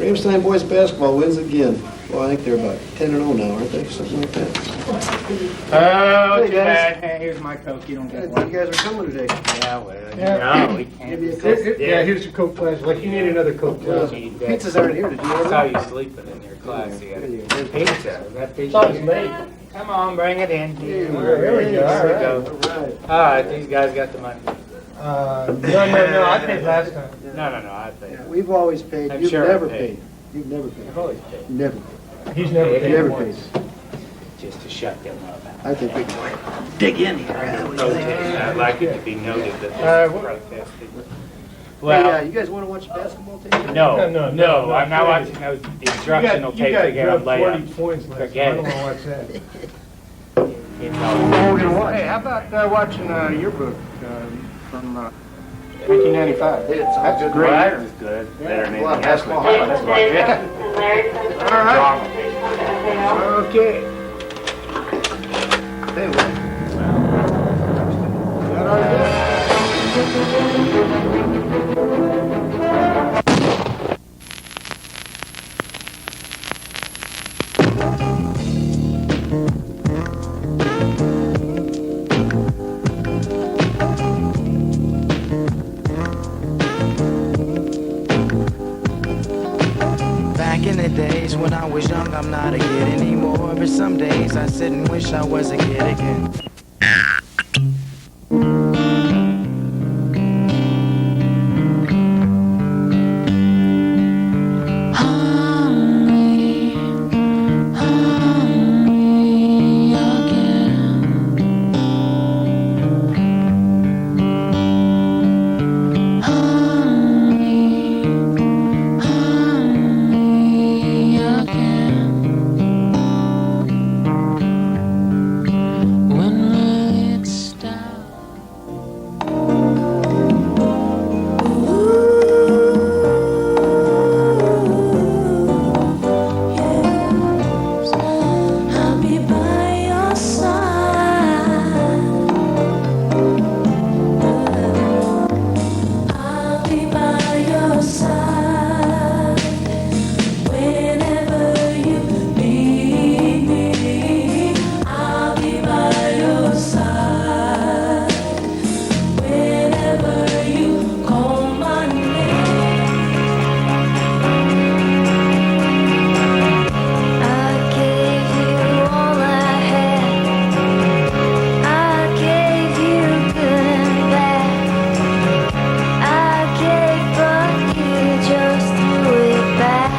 Ramstein boys basketball wins again. Well, I think they're about 10-0 now, aren't they? Something like that. Oh, Hey, guys. hey, here's my Coke. You don't get You one. guys are coming today. Yeah, well, Yeah. no, we can't. Maybe a Coke? Yeah, here's your Coke glass. Like you need another Coke glass. Pizzas aren't here. Did you I order saw them? you sleeping in your class. You There you got go. pizza. Is that pizza? Sounds late. Come on, bring it in. Here There we go. All There we right. go. All right. All right, these guys got the money. No, I paid last time. No, I paid. Yeah, we've always paid. I'm You've sure I never paid. paid. You've never paid. I've always paid. Never paid. He's never Yeah, paid Never once. paid. Just to shut them up. I think we can dig in here. Protest. I'd like it to be noted that Uh, this what- protested. Well, Well, you guys want to watch basketball tape? no, I'm not watching those instructional You tapes got again on drugged 40 layup. points last time. I Forget don't it. want to watch that. You know. We're gonna watch. Hey, how about watching Yearbook from 1995? That's a great Well, year. that's good. Yeah, Better than well, anything basketball else. highlights like that. All right. Okay. Hey, well, that ought to do it. Back in the days when I was young, I'm not a kid anymore. But some days I sit and wish I was a kid again. Hungry, hungry again. Hungry, hungry again. When will it stop? Yes, I'll be by your side. I'll be by your side whenever you need me. I'll be by your side whenever you call my name. I gave you all I had. I gave you good and bad. I gave, but you just threw it back.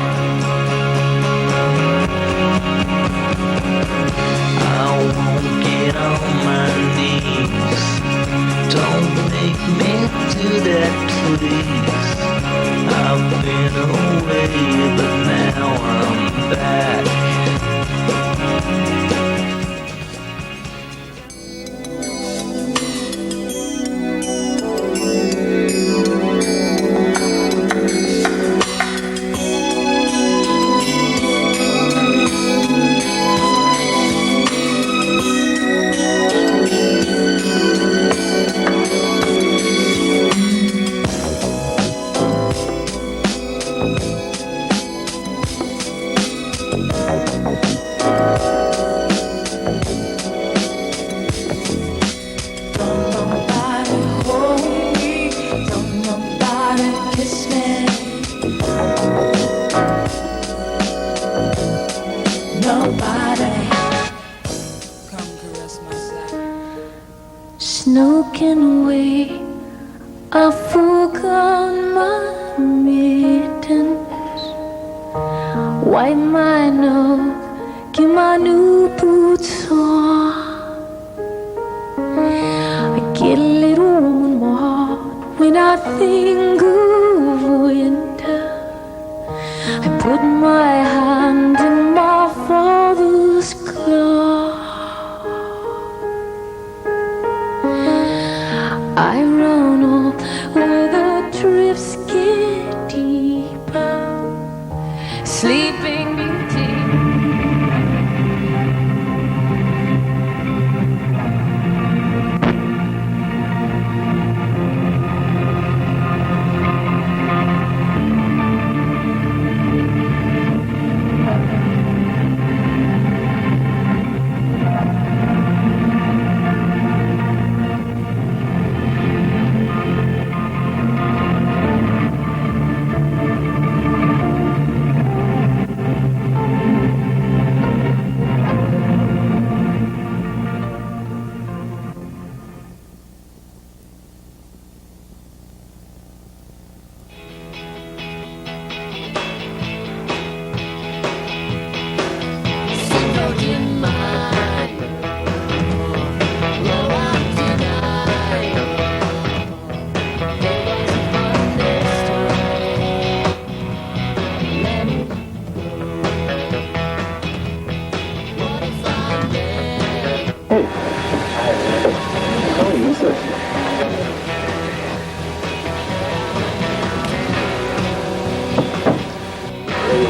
I won't get on my knees. Don't make me do that, please. I've been away, but now I'm back. Don't nobody hold me, don't nobody kiss me. Nobody come caress my side. Snooping away, I forgot my mittens. Wipe my nose, get my new boots on. I get a little warm when I think of winter. I put my hand in my father's glove. I run off where the drifts get deeper. Sleeping Beauty.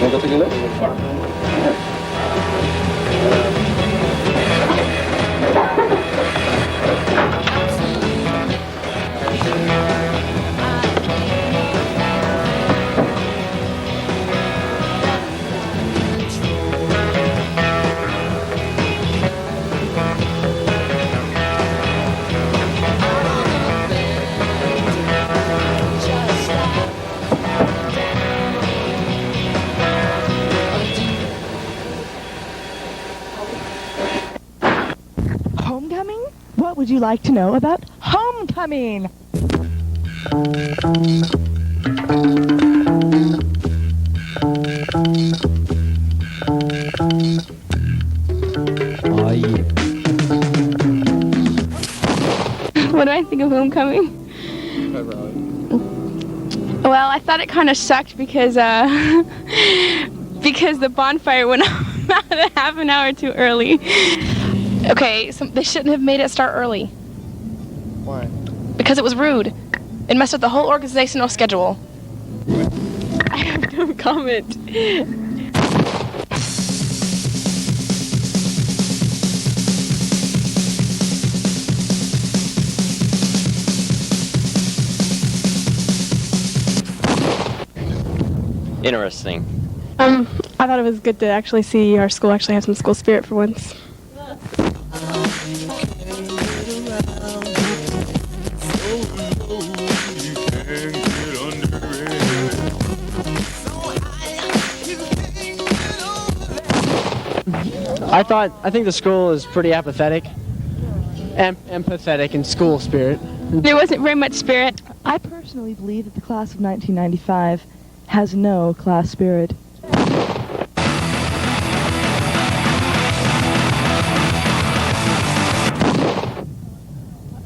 Want to take a look? Homecoming? What would you like to know about homecoming? Oh, yeah. What do I think of homecoming? Well, I thought it kind of sucked because because the bonfire went out a half an hour too early. Okay, so they shouldn't have made it start early. Why? Because it was rude. It messed up the whole organizational schedule. I have no comment. Interesting. I thought it was good to actually see our school actually have some school spirit for once. I think the school is pretty apathetic and empathetic in school spirit. There wasn't very much spirit. I personally believe that the class of 1995 has no class spirit.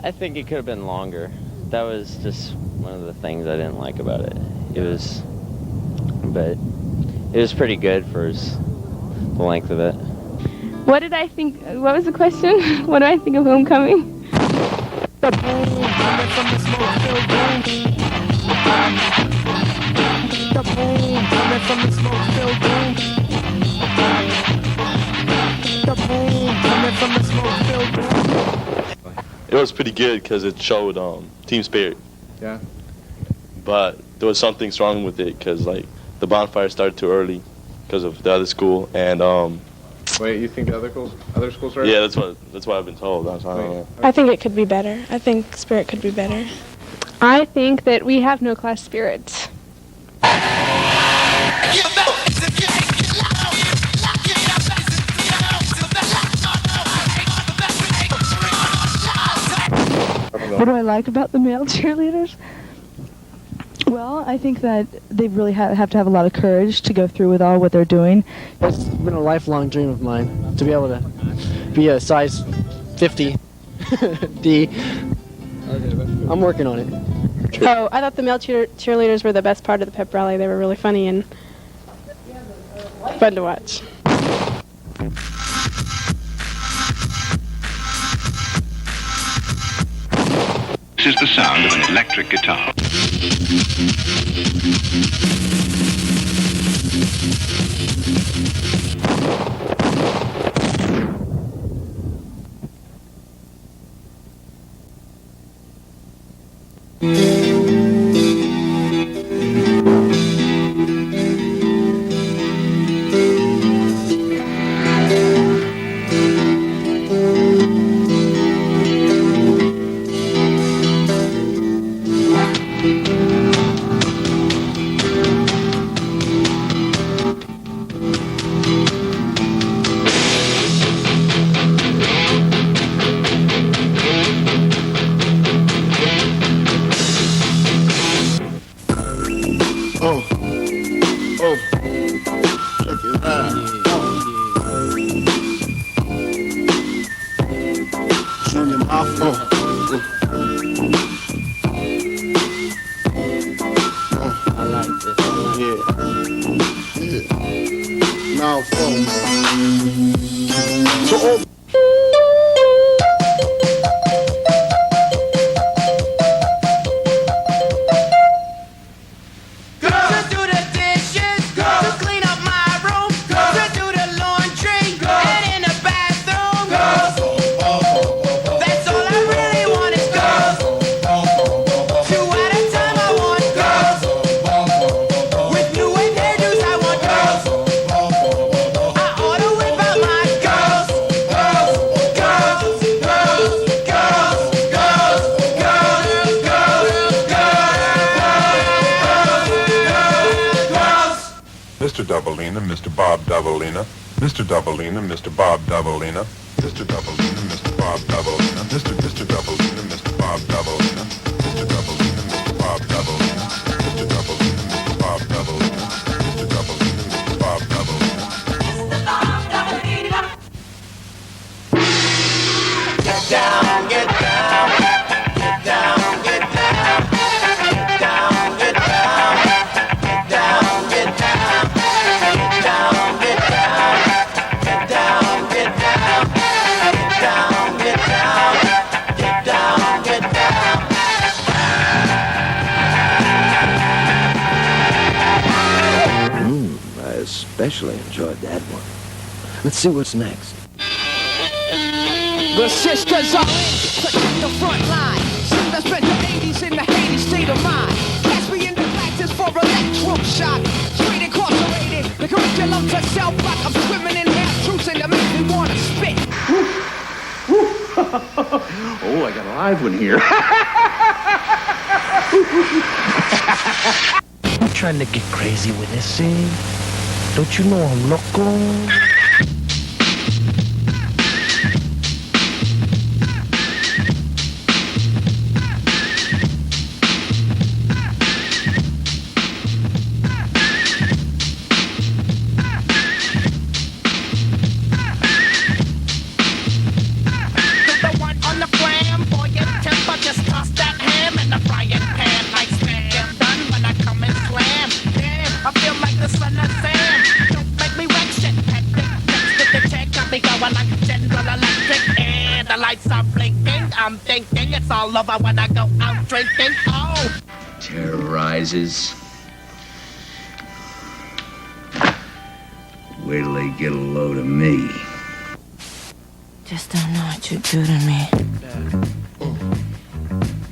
I think it could have been longer. That was just one of the things I didn't like about it. But it was pretty good for the length of it. What did I think? What was the question? What do I think of homecoming? It was pretty good because it showed team spirit. Yeah. But there was something wrong with it because like the bonfire started too early because of the other school and Wait, you think the other schools are? yeah, that's what I've been told. I don't know. I think it could be better. I think spirit could be better. I think that we have no class spirit. What do I like about the male cheerleaders? Well, I think that they really have to have a lot of courage to go through with all what they're doing. It's been a lifelong dream of mine to be able to be a size 50 D. I'm working on it. Oh, I thought the male cheerleaders were the best part of the pep rally. They were really funny and fun to watch. This is the sound of an electric guitar. Girls do the dishes, girls clean up my Mr. Doubleina, Mr. Bob Doubleina, Mr. Doubleina, Mr. Bob Doubleina, Mr. Doubleina, Mr. Bob Doubleina, Mr. Doubleina, Mr. Bob Doubleina, Mr. Doubleina, Mr. Bob Doubleina, Mr. Doubleina, Mr. Bob Doubleina, Mr. Doubleina, Mr. Bob Doubleina. Get down, get down, get down, get down, get down, get down, get down, get down, get down, get down, get down, get down, get down, get down, get down. I especially enjoyed that one. Let's see what's next. The sisters are in, protect the front line. Soon I spent the 80s in the Haiti state of mind. Catch me in the practice for electroshock. Straight incarcerated, the curriculum to self-block. I'm swimming in half-truths and they make me wanna spit. Oh, I got a live one here. I'm trying to get crazy with this scene. Don't you know I'm loco? I'm thinking it's all over when I go out drinking. Oh! Terrorizes. Wait till they get a load of me. Just don't know what you do to me.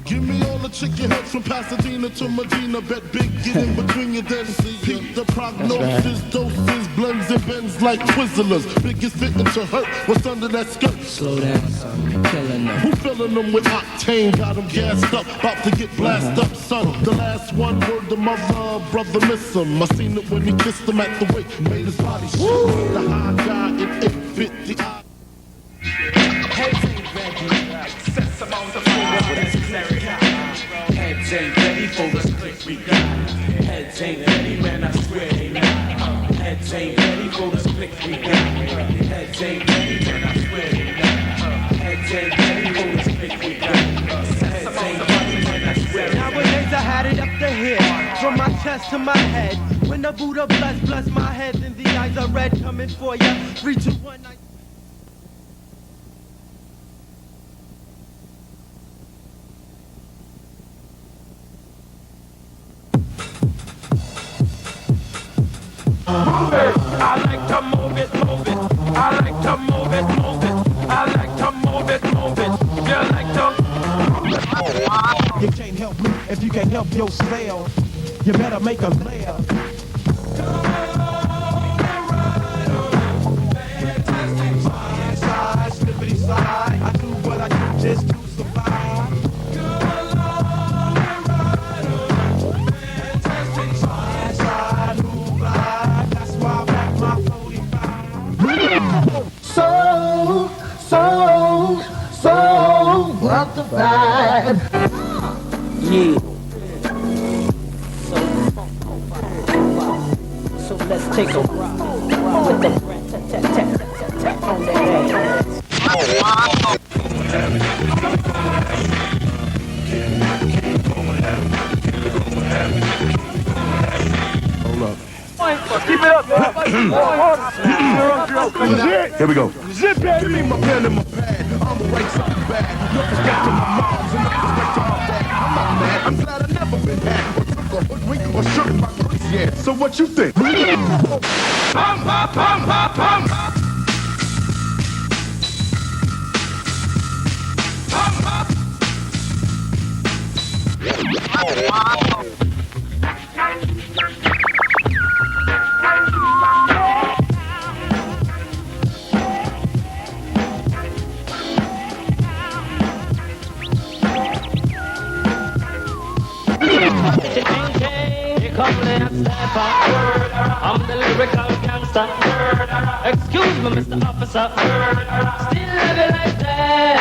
Give me all the chicken heads from Pasadena to Medina. Bet big, get in between your then peak. The prognosis, doses, blends and bends like Twizzlers. Biggest fitting to hurt. What's under that skirt? Slow down, son. Killing them. Who filling them with octane? Got them gassed up, about to get blasted up, son. The last one word, the mother, brother miss him. I seen it when he kissed him at the wake. Made his body shake. The high guy in 850. Heads ain't ready. Excess amount of food necessary. Heads ain't ready for the split we got. Heads ain't ready, man, I swear they not. Heads ain't ready for the split we got. Heads ain't ready, man, I swear they not. Heads ain't ready for the split we got. Heads ain't ready, man, I swear they not. Nowadays I had it up the hill, from my chest to my head. When the Buddha bless my head, and the eyes are red, coming for ya. 3, 2, 1, I like to move it, move it. I like to move it, move it. I like to move it, move it. If you like to. You can't help me if you can't help yourself. You better make a laugh. I do what I do just to survive. So, what the vibe? Yeah. So let's take a ride with the rat-tat-tat-tat-tat on that ass. Hold up. Keep it up, man. Here we go. Zip it. Give me my pen and my pad. I'm a right side bad. No respect to my moms and no respect to my dad. I'm not mad. I'm glad I never been had. Or took a hoodwink or shook my goods, yeah. So what you think? Pum, pum, pum, pum, pum. I'm the lyrical gangster. Excuse me, Mr. Officer. Still love you like that.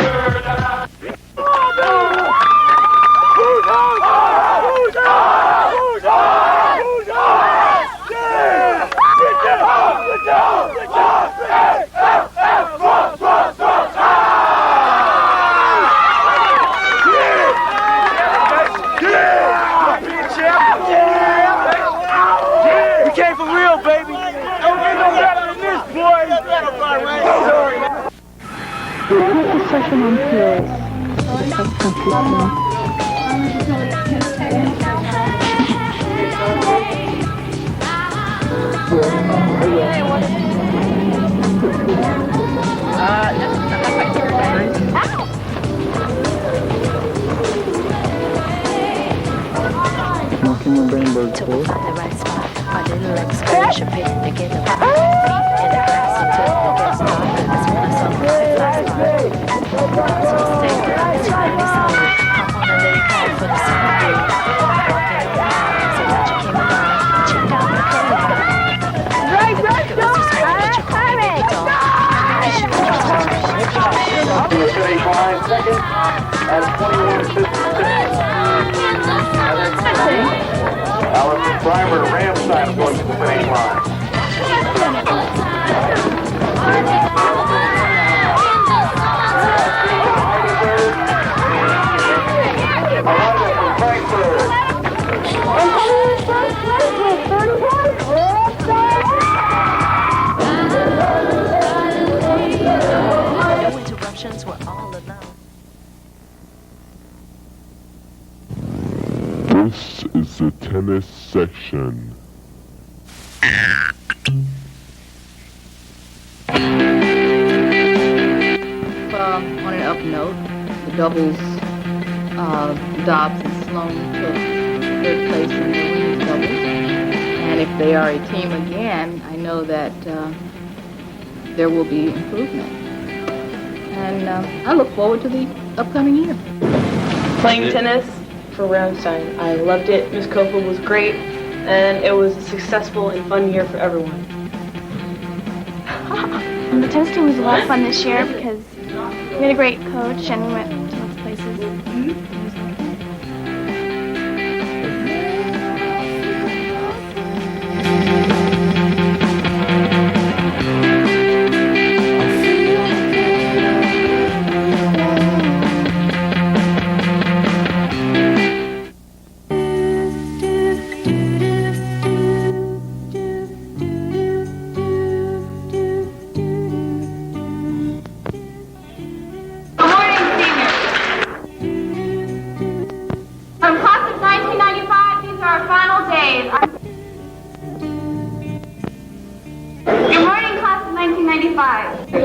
We came for real, baby. Don't get no better than this, boy. This is session on pills. That's confusing. Walking the rainbow tour. The right spot, a little exploration pick to get the right feet in the grass until it gets dark. That's when I saw the fly spot. So stay down, it's really solid. Hop on a little car for the summer breeze. Walking around, so that you came along. Check out the color. Right, it was just hard that you called me baby doll. Finish line second at 21:56. Allison Primer, Ramstein going to the finish line. No interruptions, we're all alone. This is the tennis section. On an up note, the doubles, Dobbs and Sloan took third place in the women's doubles. And if they are a team again, I know that there will be improvement. And I look forward to the upcoming year. Playing tennis for Ramstein. I loved it. Ms. Kofa was great, and it was a successful and fun year for everyone. The tennis team was a lot of fun this year because we had a great coach and we went to lots of places.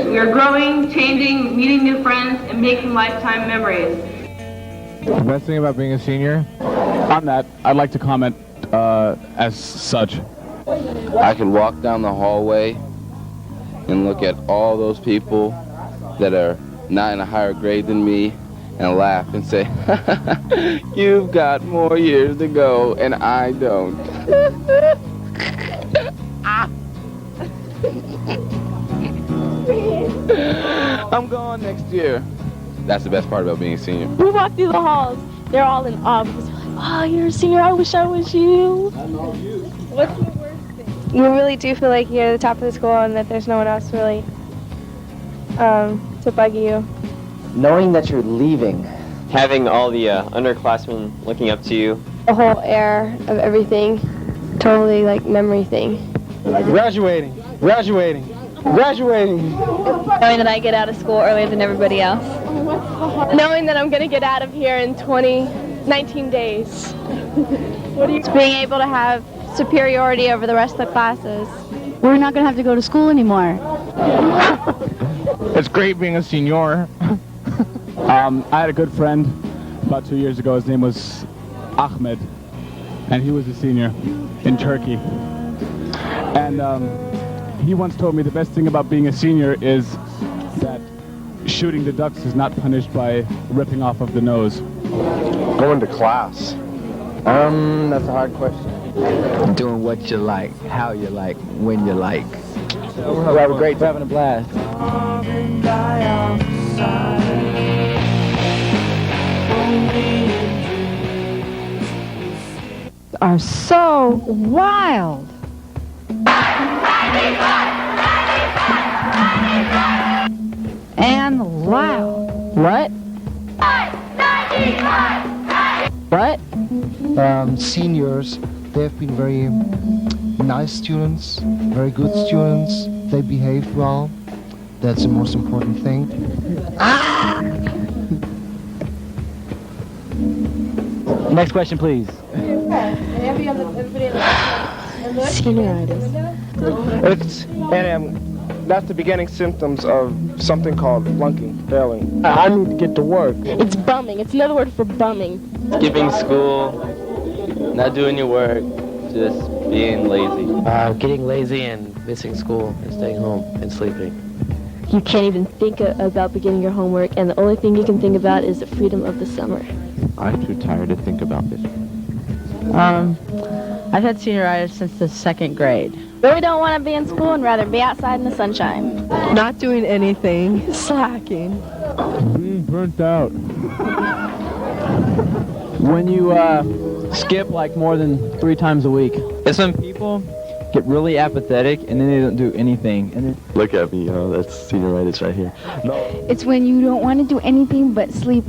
We are growing, changing, meeting new friends, and making lifetime memories. The best thing about being a senior, on that, I'd like to comment as such. I can walk down the hallway and look at all those people that are not in a higher grade than me and laugh and say, you've got more years to go and I don't. I'm going next year. That's the best part about being a senior. We walk through the halls. They're all in awe because they're like, oh, you're a senior. I wish I was you. I know you. What's the worst thing? You really do feel like you're the top of the school and that there's no one else really to bug you. Knowing that you're leaving. Having all the underclassmen looking up to you. The whole air of everything. Totally like memory thing. Graduating. Graduating. Graduating. Knowing that I get out of school earlier than everybody else. Knowing that I'm going to get out of here in 19 days. What are you being able to have superiority over the rest of the classes. We're not going to have to go to school anymore. It's great being a senior. I had a good friend about 2 years ago. His name was Ahmed, and he was a senior in Turkey. And he once told me the best thing about being a senior is that shooting the ducks is not punished by ripping off of the nose. Going to class. That's a hard question. Doing what you like, how you like, when you like. We're having a great time. We're having a blast. Are so wild. And loud. What? What? Seniors, they have been very nice students, very good students. They behaved well. That's the most important thing. Next question, please. Senioritis. That's the beginning symptoms of something called flunking, failing. I need to get to work. It's bumming. It's another word for bumming. Skipping school, not doing your work, just being lazy. Getting lazy and missing school and staying home and sleeping. You can't even think about beginning your homework, and the only thing you can think about is the freedom of the summer. I'm too tired to think about this. I've had senioritis since the 2nd grade. Really don't want to be in school and rather be outside in the sunshine. Not doing anything. Slacking. Being burnt out. When you skip like more than 3 times a week. There's some people get really apathetic and then they don't do anything. And then look at me, that's senioritis right here. No. It's when you don't want to do anything but sleep.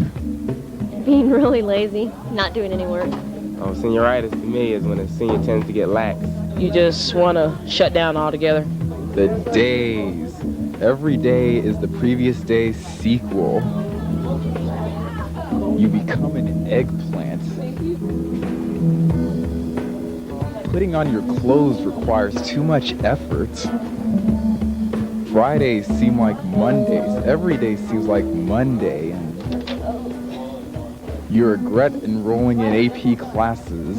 Being really lazy, not doing any work. Oh, senioritis to me is when a senior tends to get lax. You just want to shut down altogether. The days. Every day is the previous day's sequel. you become an eggplant. Putting on your clothes requires too much effort. Fridays seem like Mondays. Every day seems like Monday. And you regret enrolling in AP classes.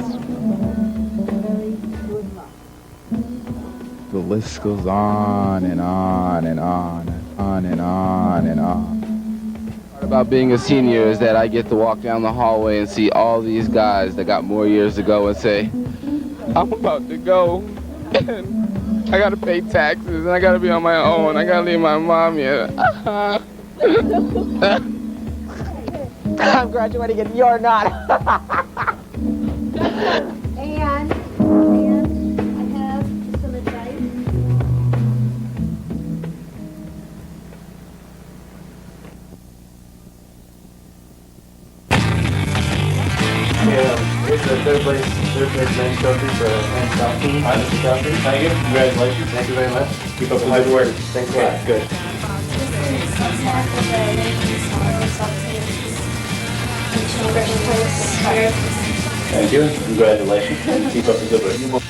The list goes on and on and on and on and on and on. Part about being a senior is that I get to walk down the hallway and see all these guys that got more years to go and say, I'm about to go. And I gotta pay taxes and I gotta be on my own. I gotta leave my mom here. I'm graduating and you're not. And I have some advice. Here's the third place men's trophy for men's golf team. Hi, Mr. Duffy. Thank you. Congratulations. Thank you very much. Keep up the hard work. Thanks a lot. Good. Thank you. Congratulations. Keep up the good work.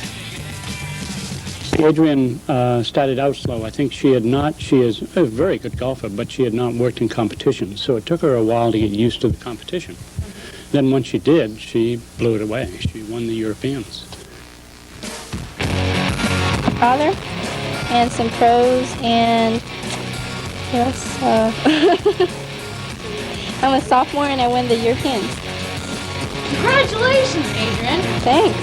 Adrian started out slow. I think she is a very good golfer, but she had not worked in competition. So it took her a while to get used to the competition. Then once she did, she blew it away. She won the Europeans. Father, and some pros, and yes, I'm a sophomore and I win the Europeans. Congratulations, Adrian. Thanks.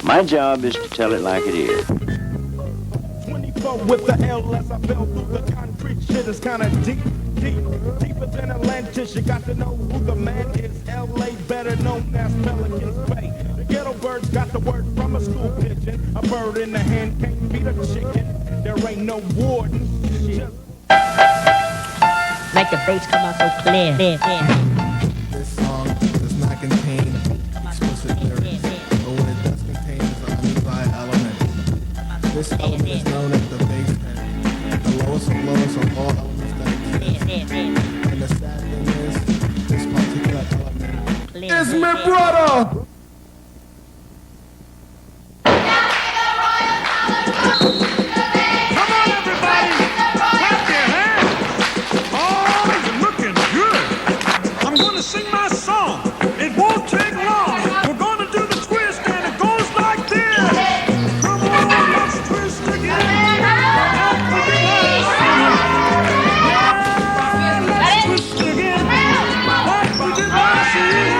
My job is to tell it like it is. 24 with the L as I fell through the concrete. Shit is kinda deeper than Atlantis. You got to know who the man is. L.A. better known as Pelican's Bay. The ghetto birds got the word from a school pigeon. A bird in the hand can't beat a chicken. There ain't no warden. Just Make the bass come out so clear. This song does not contain explicit lyrics, but what it does contain is an undefined element. This element is known as the bass pen, the lowest of all elements that exist. It's my brother. Sing my song. It won't take long. We're gonna do the twist and it goes like this. Come on, let's twist again. Let's twist again. Like we did last year.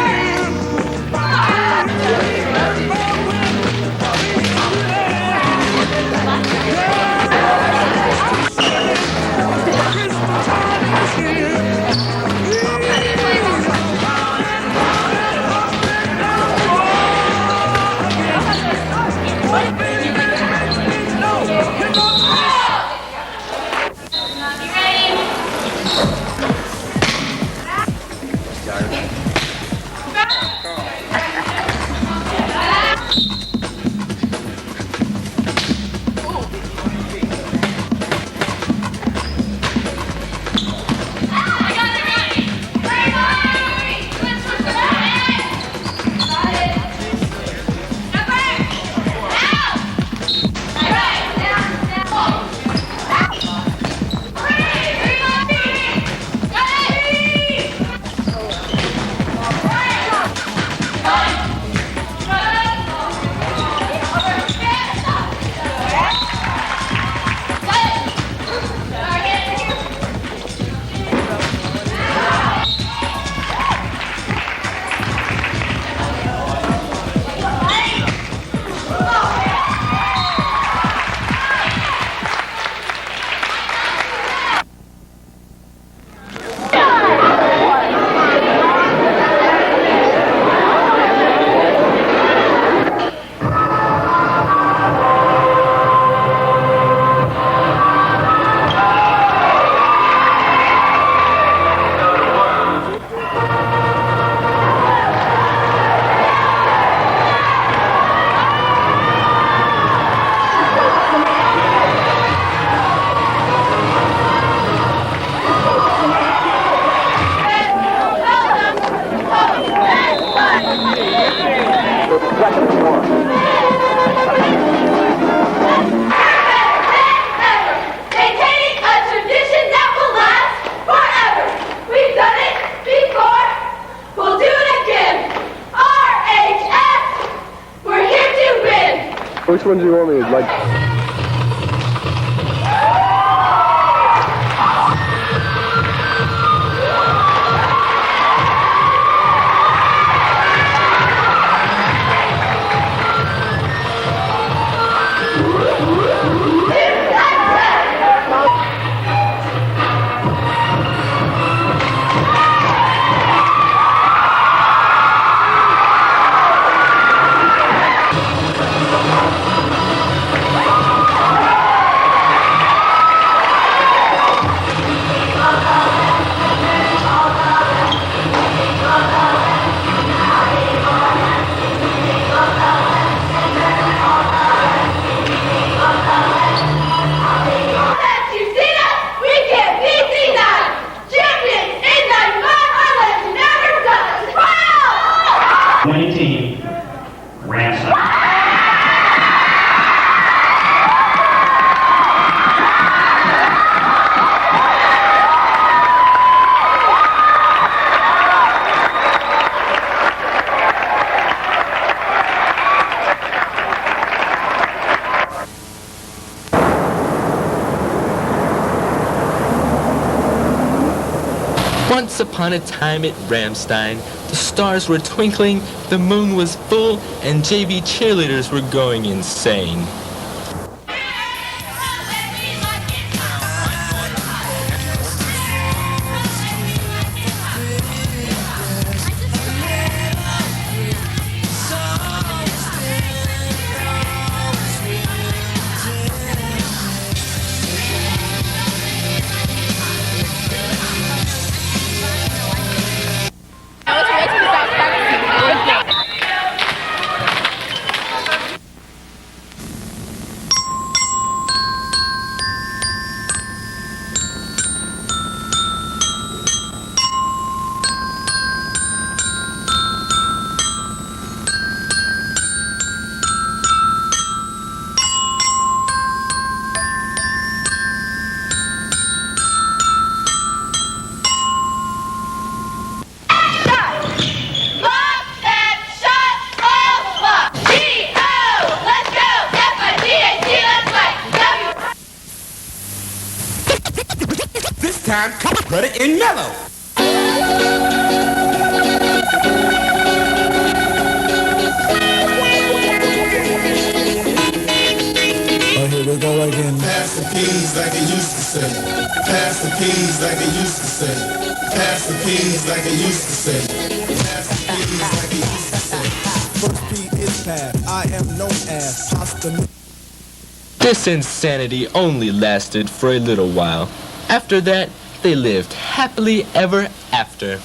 Which one do you want me to like? Winning team, Ramstein. Once upon a time at Ramstein, the stars were twinkling, the moon was full, and JV cheerleaders were going insane. time, put it in mellow. Oh, here we go again. Pass the peas like it used to say. Pass the peas like it used to say. Pass the peas like it used to say. Pass the peas like it used to say. First P is pass. I am known as Pasta. This insanity only lasted for a little while. After that, they lived happily ever after.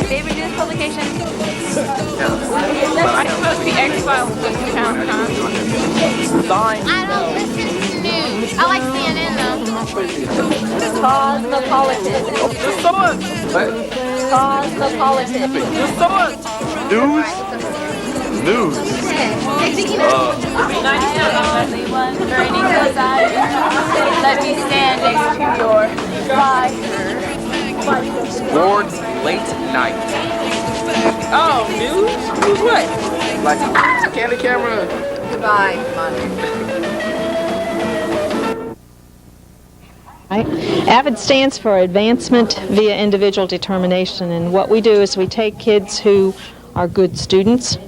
Favorite news publication? I'm supposed to be X-Files this account, huh? I don't listen to news. I like CNN though. Cosmopolitan. Cosmopolitan. News? News. Let me stand next to your fire. Sports late night. Oh, news? News what? Like candy camera. Goodbye, money. AVID stands for Advancement via Individual Determination, and what we do is we take kids who are good students,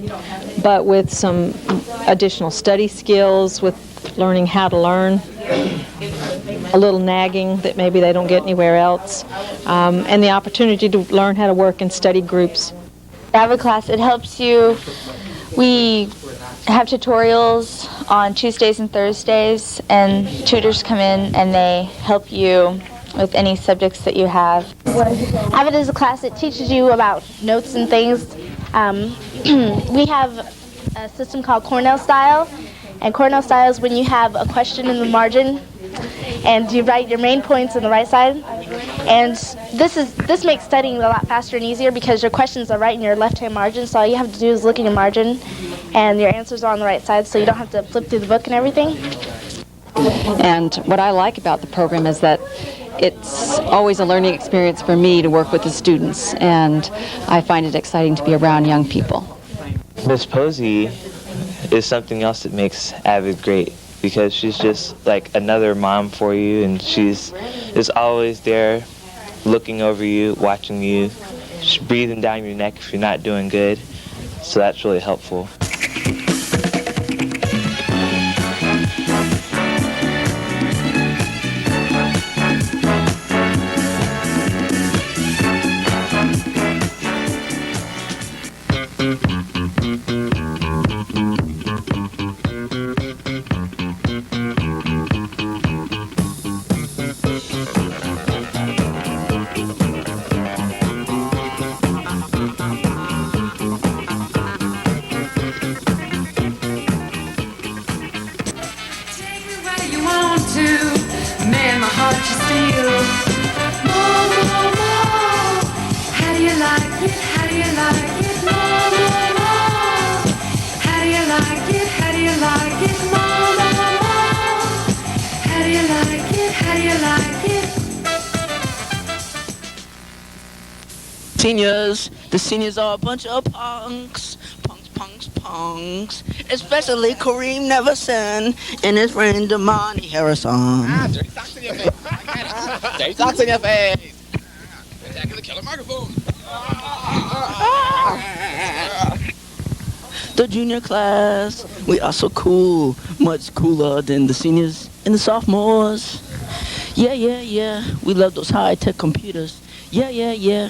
but with some additional study skills, with learning how to learn, a little nagging that maybe they don't get anywhere else, and the opportunity to learn how to work in study groups. AVID class, it helps you. We have tutorials on Tuesdays and Thursdays, and tutors come in and they help you with any subjects that you have. AVID is a class that teaches you about notes and things. We have a system called Cornell Style, and Cornell Style is when you have a question in the margin and you write your main points on the right side. And this makes studying a lot faster and easier because your questions are right in your left-hand margin, so all you have to do is look in your margin and your answers are on the right side, so you don't have to flip through the book and everything. And what I like about the program is that it's always a learning experience for me to work with the students, and I find it exciting to be around young people. Miss Posey is something else that makes AVID great. because she's just like another mom for you, and she's just always there looking over you, watching you, breathing down your neck if you're not doing good. So that's really helpful. Seniors, the seniors are a bunch of punks. Punks. Especially Kareem Neverson and his friend Damani Harrison. Dirty socks in your face. Dirty socks in your face. Attacking the killer microphone. The junior class, we are so cool. Much cooler than the seniors and the sophomores. Yeah. We love those high-tech computers. Yeah.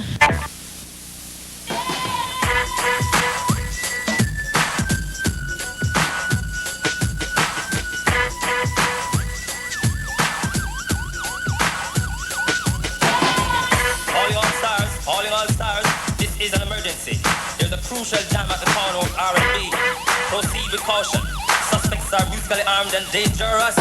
Is an emergency. There's a crucial jam at the corner of R&B. Proceed with caution. Suspects are musically armed and dangerous.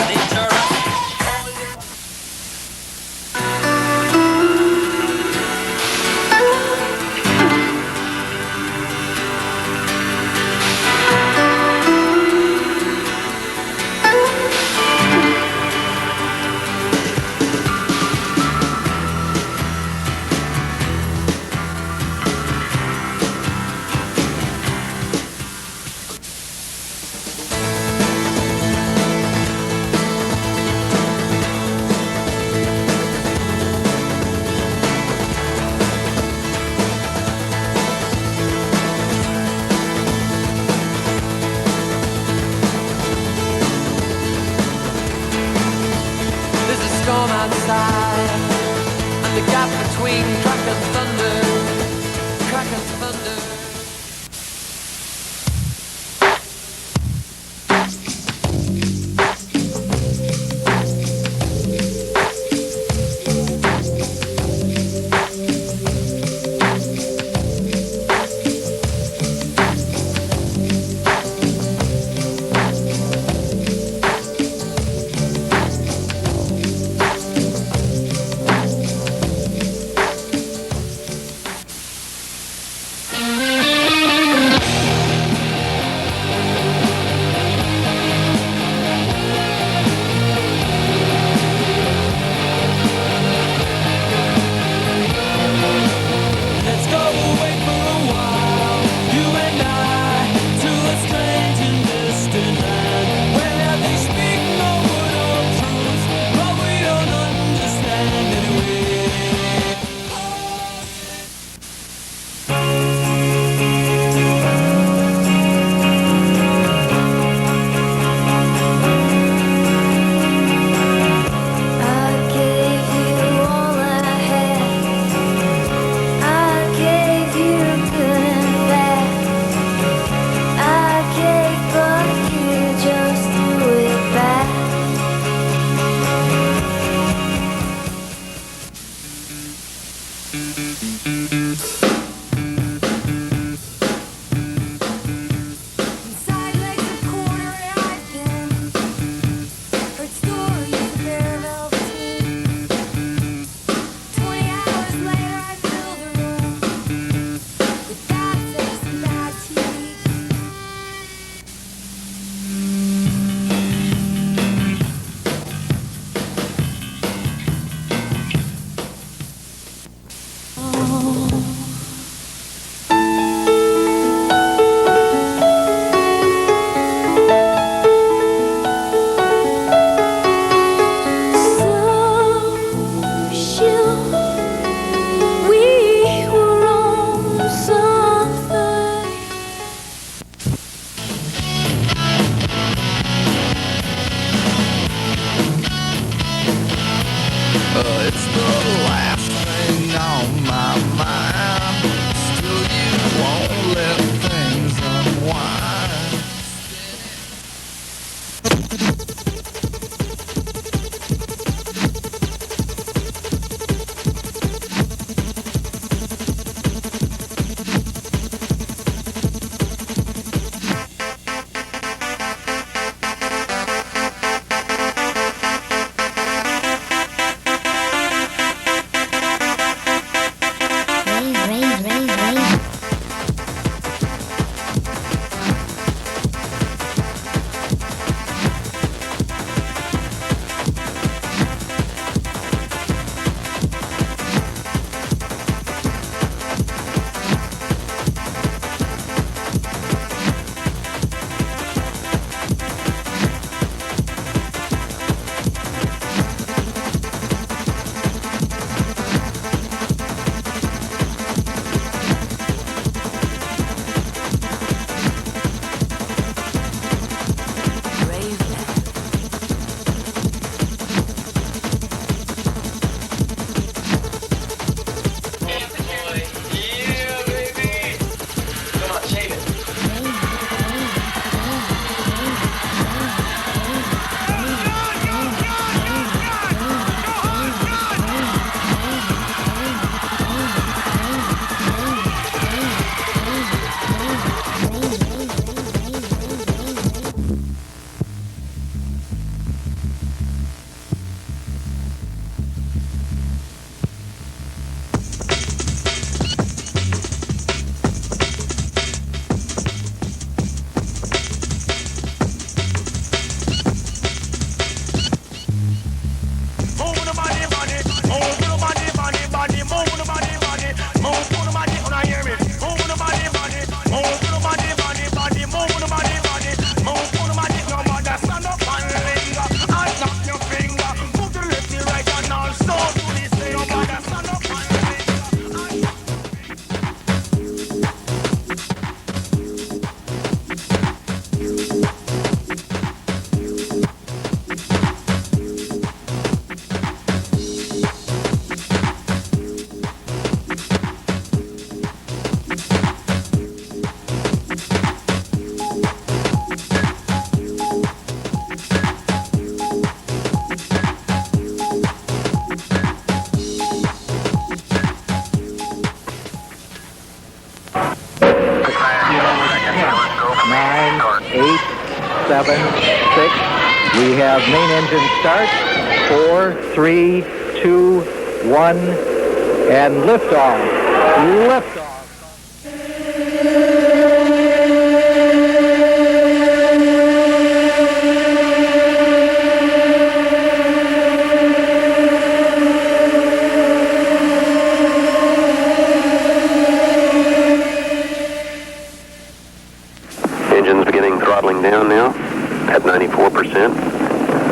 It's the last thing on my mind. Still you won't let things unwind. We have main engine start. 4, 3, 2, 1, and liftoff. Liftoff. Engine's beginning throttling down now at 94%.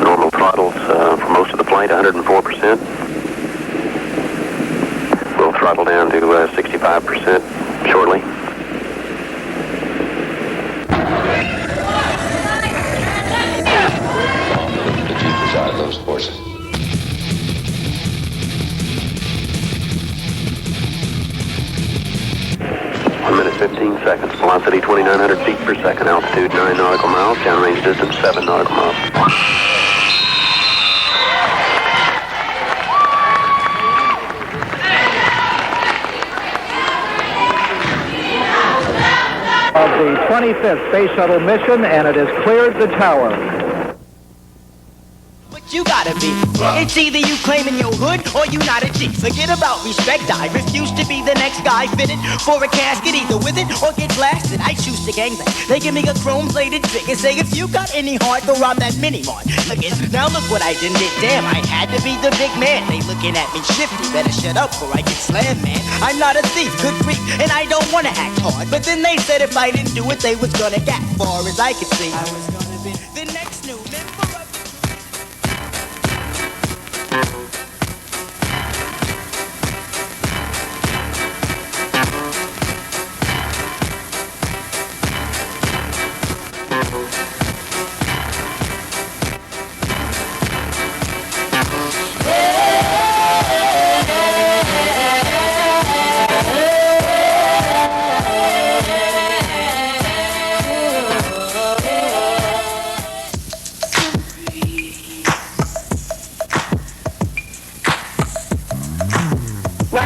Normal throttles for most of the flight, 104%. We'll throttle down to 65% shortly. Defuse those forces. 1 minute 15 seconds. Velocity 2,900 feet per second. Altitude 9 nautical miles. Downrange distance 7 nautical miles. Of the 25th Space Shuttle mission, and it has cleared the tower. You gotta be. It's either you claiming your hood or you not a G. Forget about respect, I refuse to be the next guy fitted for a casket, either with it or get blasted. I choose to gangbang. They give me a chrome-plated trick and say, if you got any heart, go rob that mini-mart. Now look what I done did, damn, I had to be the big man. They looking at me shifty, better shut up or I get slammed, man. I'm not a thief, good freak, and I don't wanna act hard. But then they said if I didn't do it, they was gonna get far as I could see. I was gonna be the next new member of the... Yeah.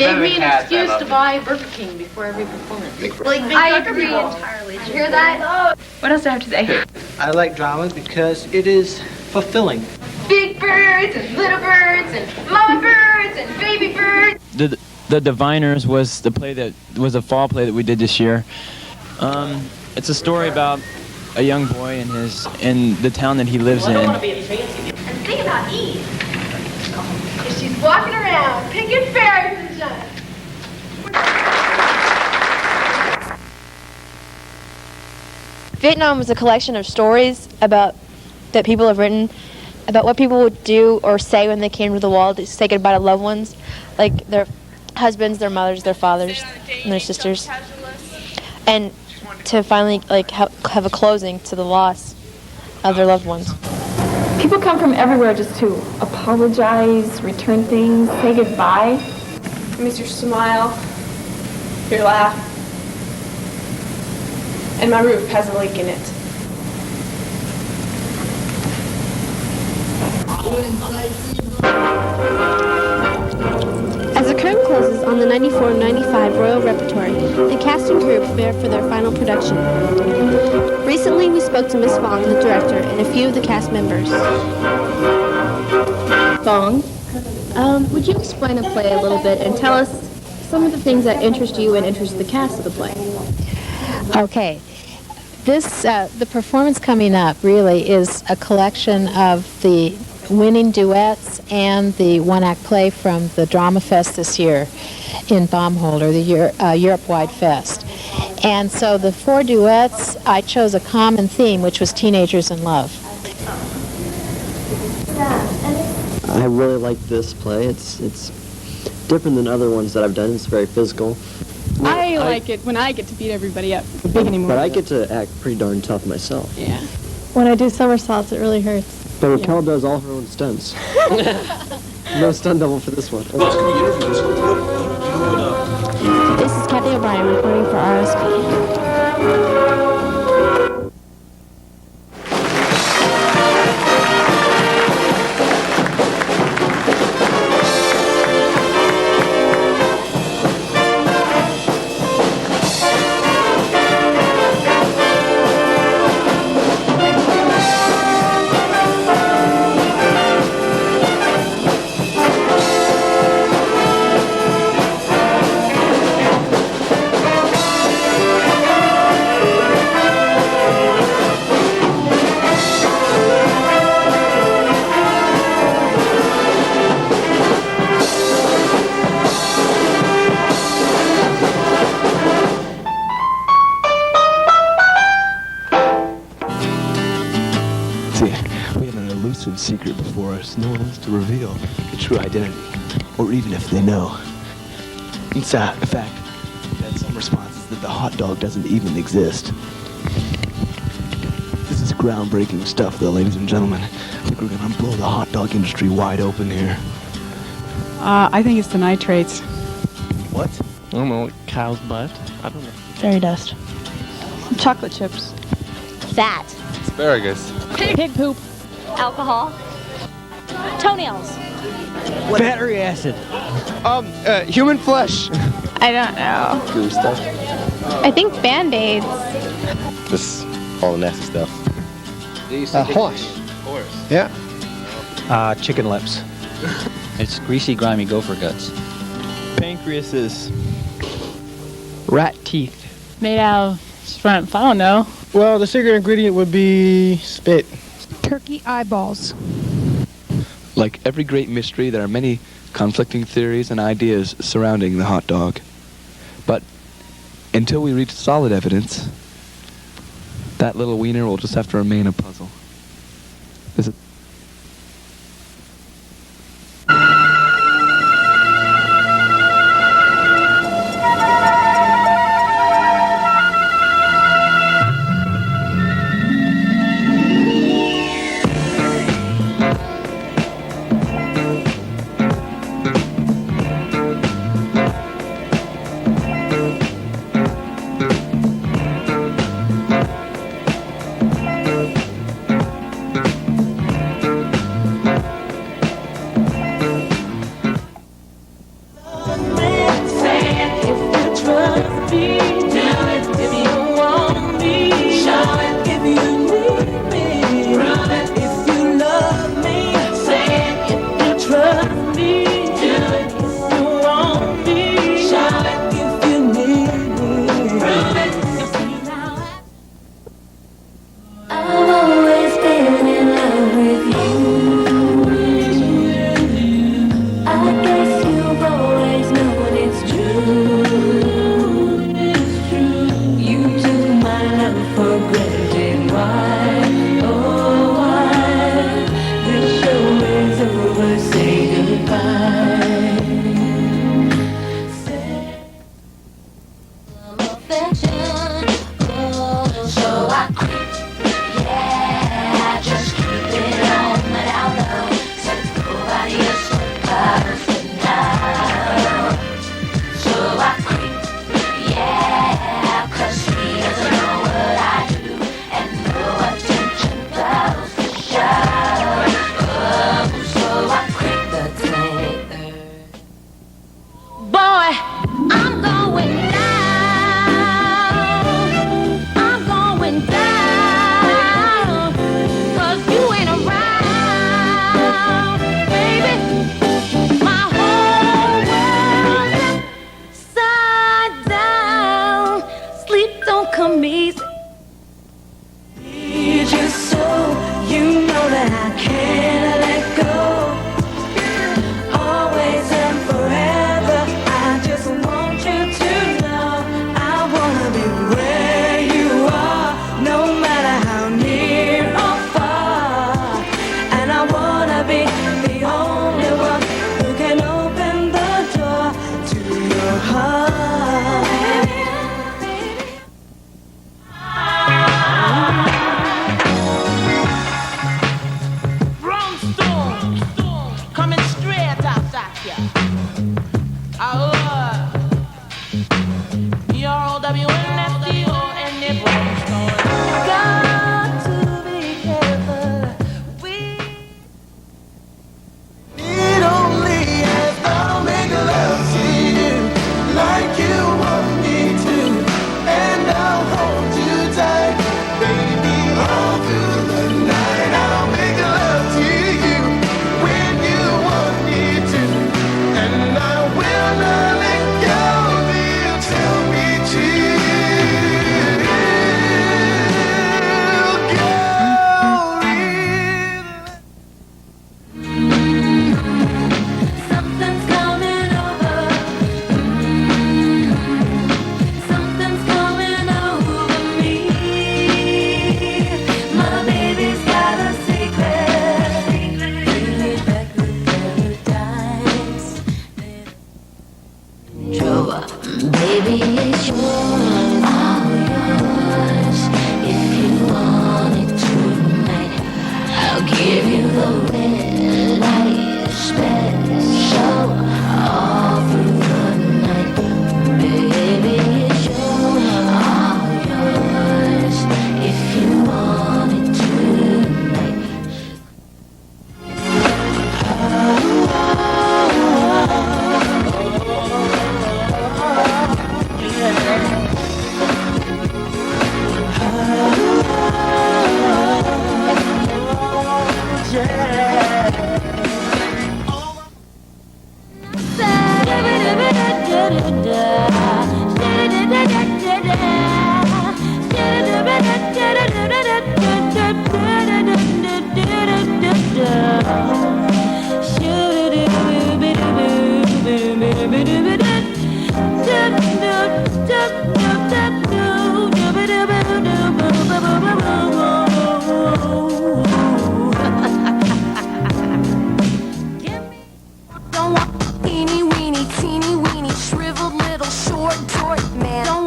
Gave me an excuse to buy Burger King before every performance. I agree entirely. Did you hear that? What else do I have to say? I like drama because it is fulfilling. Big birds and little birds and mama birds and baby birds. The Diviners was the play that was a fall play that we did this year. It's a story about a young boy in the town that he lives in. And think about Eve. If she's walking around picking fairies and stuff. Vietnam was a collection of stories that people have written about what people would do or say when they came to the wall to say goodbye to loved ones, like their husbands, their mothers, their fathers, and their sisters, and to finally have a closing to the loss of their loved ones. People come from everywhere just to apologize, return things, say goodbye. I miss your smile, your laugh, and my roof has a leak in it. As the curtain closes on the 94-95 Royal Repertory, the cast and crew prepare for their final production. Recently, we spoke to Miss Fong, the director, and a few of the cast members. Fong, would you explain the play a little bit and tell us some of the things that interest you and interest the cast of the play? Okay. The performance coming up really is a collection of the winning duets and the one-act play from the Drama Fest this year in Baumholder, the Europe-wide fest. And so the 4 duets, I chose a common theme, which was teenagers in love. I really like this play. It's different than other ones that I've done. It's very physical. I like it when I get to beat everybody up. But I get to act pretty darn tough myself. Yeah. When I do somersaults, it really hurts. But Raquel does all her own stunts. No stunt double for this one. This is Kathy O'Brien reporting for RSP. Secret before us. No one wants to reveal the true identity, or even if they know. In fact, we've had some responses that the hot dog doesn't even exist. This is groundbreaking stuff, though, ladies and gentlemen. I think we're gonna blow the hot dog industry wide open here. I think it's the nitrates. What? I don't know, cow's butt. I don't know. Fairy dust. Chocolate chips. Fat. Asparagus. Pig poop. Alcohol. Toenails. Battery acid. Human flesh. I don't know. Gooey stuff. I think Band-Aids. Just all the nasty stuff. Horse. Yeah. Chicken lips. It's greasy, grimy gopher guts. Pancreases. Rat teeth. Made out of shrimp. I don't know. Well, the secret ingredient would be spit. Turkey eyeballs. Like every great mystery, there are many conflicting theories and ideas surrounding the hot dog. But until we reach solid evidence, that little wiener will just have to remain a puzzle. Is it? with you. I guess you've always known it's true. You took my love for granted. Why? Oh, why? The show is over. Say goodbye. Affection. So I quit. Yeah, just keep it on without love. Since nobody else cares now. So I quit. Yeah, 'cause he doesn't know what I do, and no attention goes to show. Oh, so I quit the 23rd. Boy, I'm going down. I'm going down. 'Cause you ain't around, baby. My whole world upside down. Sleep don't come easy. Just so you know that I can't let go. Always and forever. I just want you to know I wanna be where you are, no matter how near or far. And I wanna be the only one who can open the door to your heart. Ramstein, coming straight outside here. Ramstein. Got to be careful. We Need only as I'll make love to you like you want me to, and I'll hold you tight, baby, all through the night. I'll make love to you when you want me to, and I will not let go till me to. Something's coming over. Something's coming over me. My baby's got a secret. Really back with paradise. Trouble, baby, it's yours, all yours. If you want it tonight, I'll give you the red light special all through the night. Baby, it's yours, all yours. If you want it tonight. Don't want teeny weeny, teeny weeny, shriveled little short man. Don't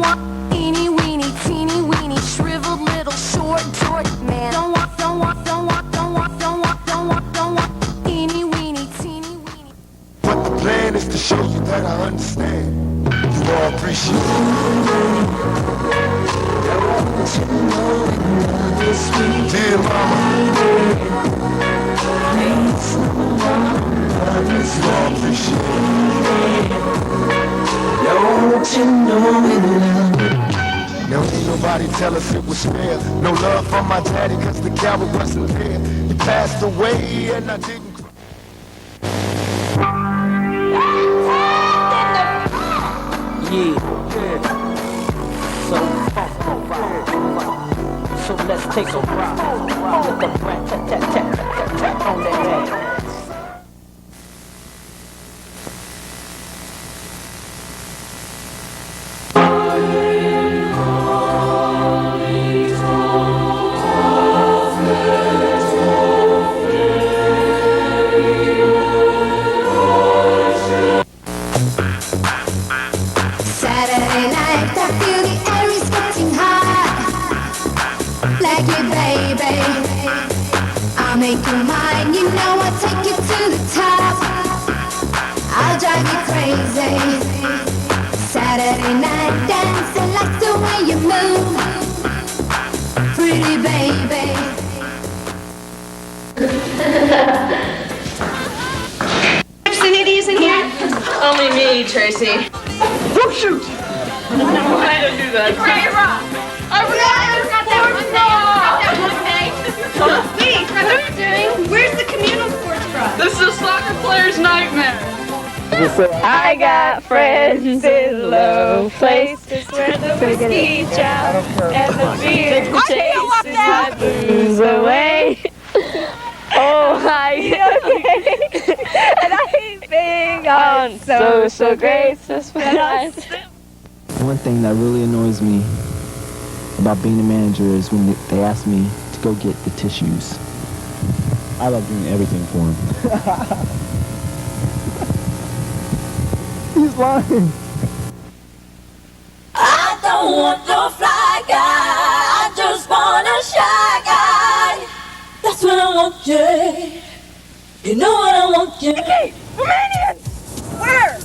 want teeny weeny, teeny weeny, shriveled little short man. Don't want teeny weeny, teeny weeny. But the plan is to show you that I understand. You all appreciate it. Dear mama, you all appreciate it. Don't you know we love it? Now ain't nobody tell us it was fair. No love from my daddy, 'cause the coward wasn't there. He passed away and I didn't. Yeah. So So let's take a ride. With the rat tat tat tat tat tat on that ass. Saturday night, I feel the air is getting hot. Like it, baby. I'll make you mine, you know I'll take you to the top. I'll drive you crazy. Saturday night dancing, like the way you move. Pretty baby. Obscenities in here? Only me, Tracy. Oh, shoot! I don't do that. Pray rock. I forgot that was okay. Wait, what are you doing? Where's the communal sports bra? This is a soccer player's nightmare. I got friends in low places where the whiskey drowns and the beer chases my blues away. Oh, okay. And I hate being on social graces when I One thing that really annoys me about being a manager is when they ask me to go get the tissues. I love doing everything for him. He's lying. I don't want no fly guy, I just want a shy guy. That's what I want, yeah. You know what I want, yeah. Okay, Romanian! Where?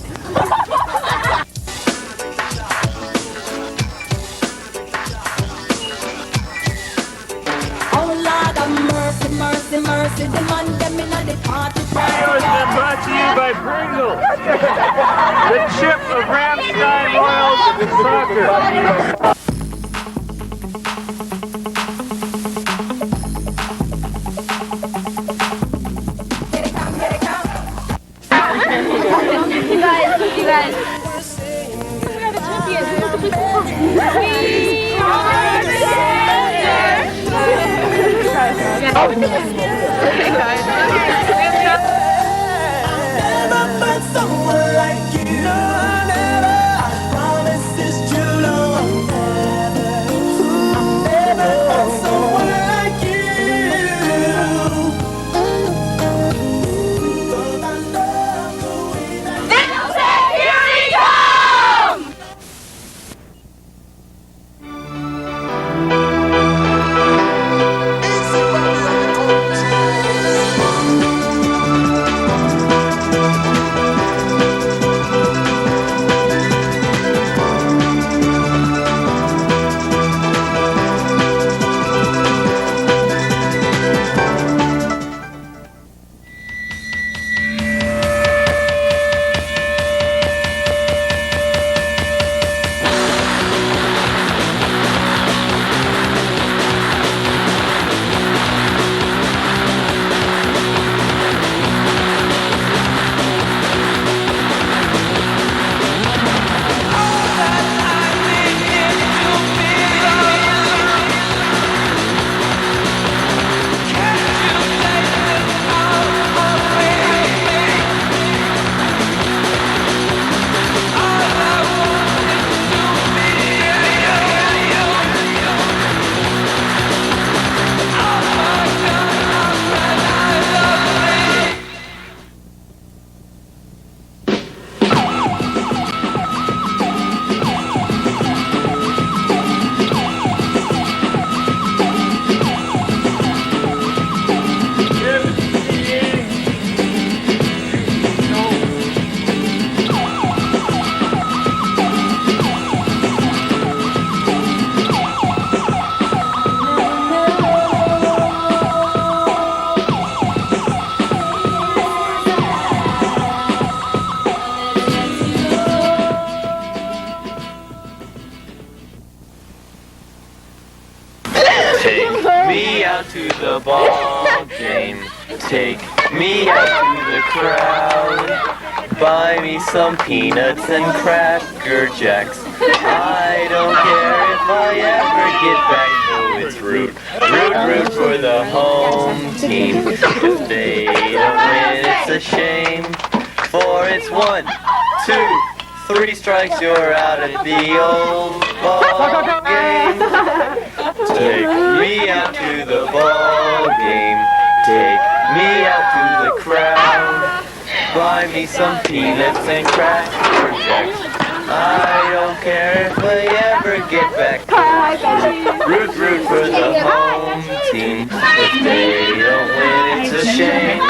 Oh Lord have mercy, mercy, mercy. The man them in the party. Video has been brought to you by Pringles, the chip of Ramstein Royals soccer. You guys. We are the champions. We Never met someone like you. No, never. I promise this true love. Never met someone like you. to the ball game. Take me out to the crowd. Buy me some peanuts and Cracker Jacks. I don't care if I ever get back, though it's rude. If they don't win, it's a shame. For it's 1, 2, 3 strikes, you're out of the old ball game. Take me out to the ball game. Take me out to the crowd. Buy me some peanuts and Cracker Jacks. I don't care if I ever get back. Root for the home team. If they don't win, it's a shame.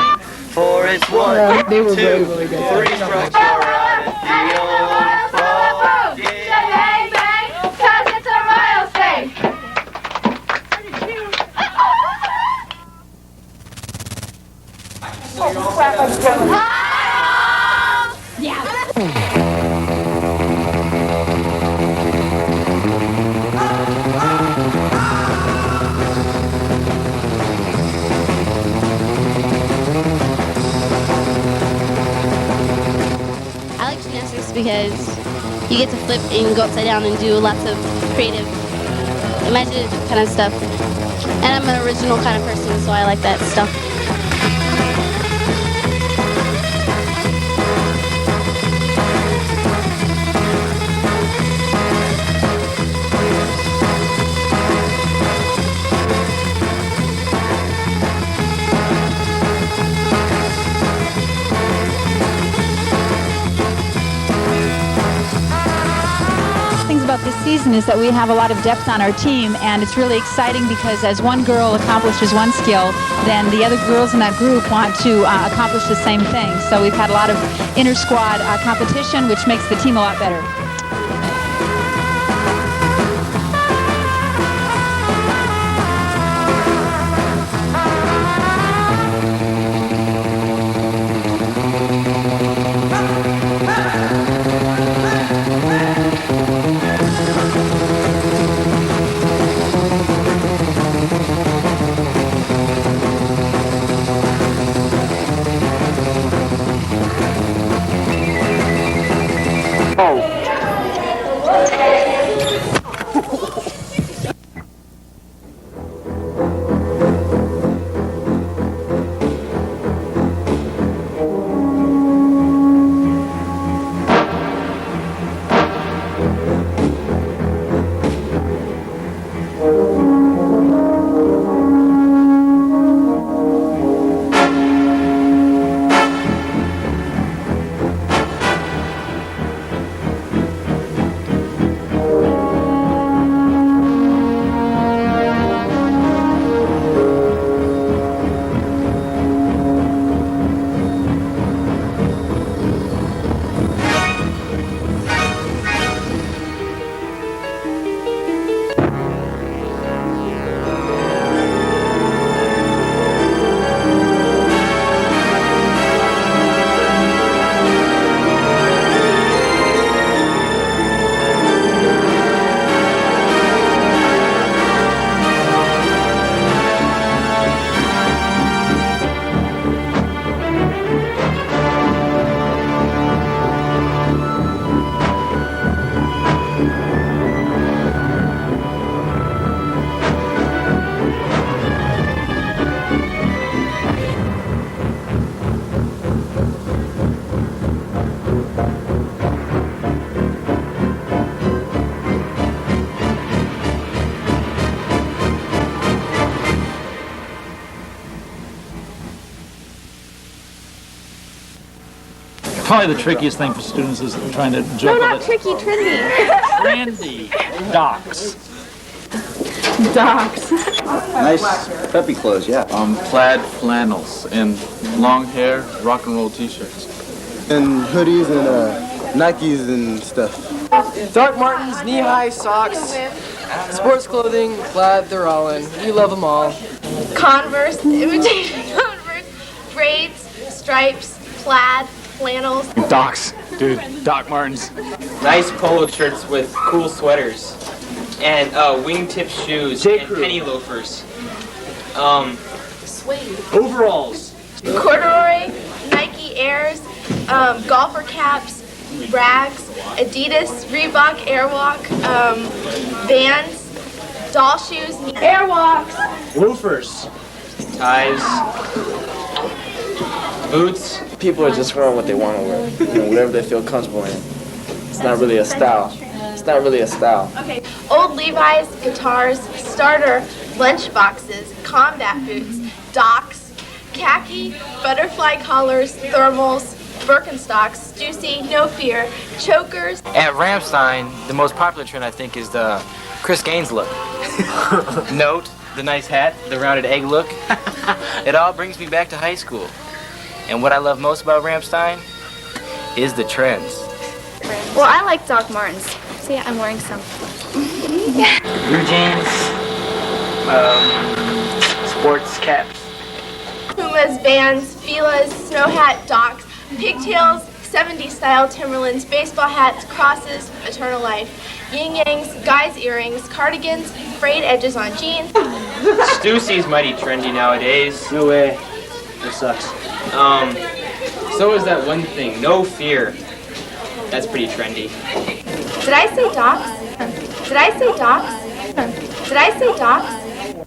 For it's 1, 2, 3 strikes, you're out of the old ball game. Bang, bang, 'cause it's a royal state. I like gymnastics because you get to flip and go upside down and do lots of creative, imaginative kind of stuff. And I'm an original kind of person, so I like that stuff. About this season is that we have a lot of depth on our team, and it's really exciting because as one girl accomplishes one skill, then the other girls in that group want to accomplish the same thing. So we've had a lot of inter-squad competition, which makes the team a lot better. Probably the trickiest thing for students is trying to juggle No, not tricky, trendy. trendy docks. Docks. Nice preppy clothes, yeah. Plaid flannels and long hair, rock and roll t-shirts. And hoodies and Nikes and stuff. Doc Martens, knee-high socks, sports clothing, plaid, they're all in. We love them all. Converse, imitation Converse, braids, stripes, plaid, flannels. Docs, dude, Doc Martens. Nice polo shirts with cool sweaters. And wingtip shoes and penny loafers. Suede. Overalls. Corduroy, Nike Airs, golfer caps, rags, Adidas, Reebok, Airwalk, Vans, doll shoes, Airwalks, Loafers. ties, boots. People are just wearing what they want to wear, whatever they feel comfortable in. It's not really a style. It's not really a style. Okay. Old Levi's, guitars, starter, lunch boxes, combat boots, docks, khaki, butterfly collars, thermals, Birkenstocks, Stussy, No Fear, chokers. At Ramstein, the most popular trend I think is the Chris Gaines look. Note, the nice hat, the rounded egg look. It all brings me back to high school. And what I love most about Ramstein is the trends. Well, I like Doc Martens. See, I'm wearing some. Blue jeans, sports caps. Pumas, Vans, Fila's, snow hat, Docs, pigtails, 70s style Timberlands, baseball hats, crosses, eternal life, yin-yangs, guys' earrings, cardigans, frayed edges on jeans. Stussy's mighty trendy nowadays. No way. That sucks. So is that one thing, No Fear. That's pretty trendy. Did I say Docs? Did I say Docs? Did I say Docs?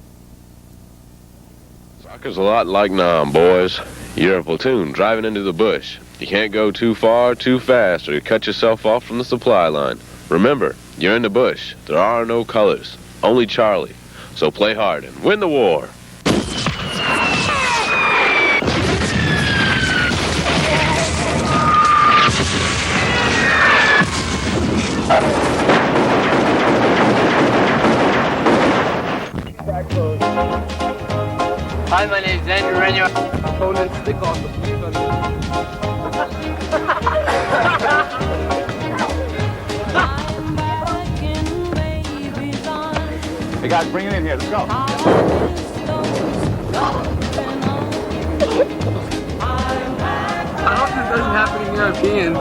Soccer's a lot like Nam, boys. You're a platoon driving into the bush. You can't go too far, too fast, or you cut yourself off from the supply line. Remember, you're in the bush. There are no colors, only Charlie. So play hard and win the war. Hi, my name's Andrew Renyo. Opponents, stick on the Hey guys, bring it in here. Let's go. I hope this doesn't happen to Europeans.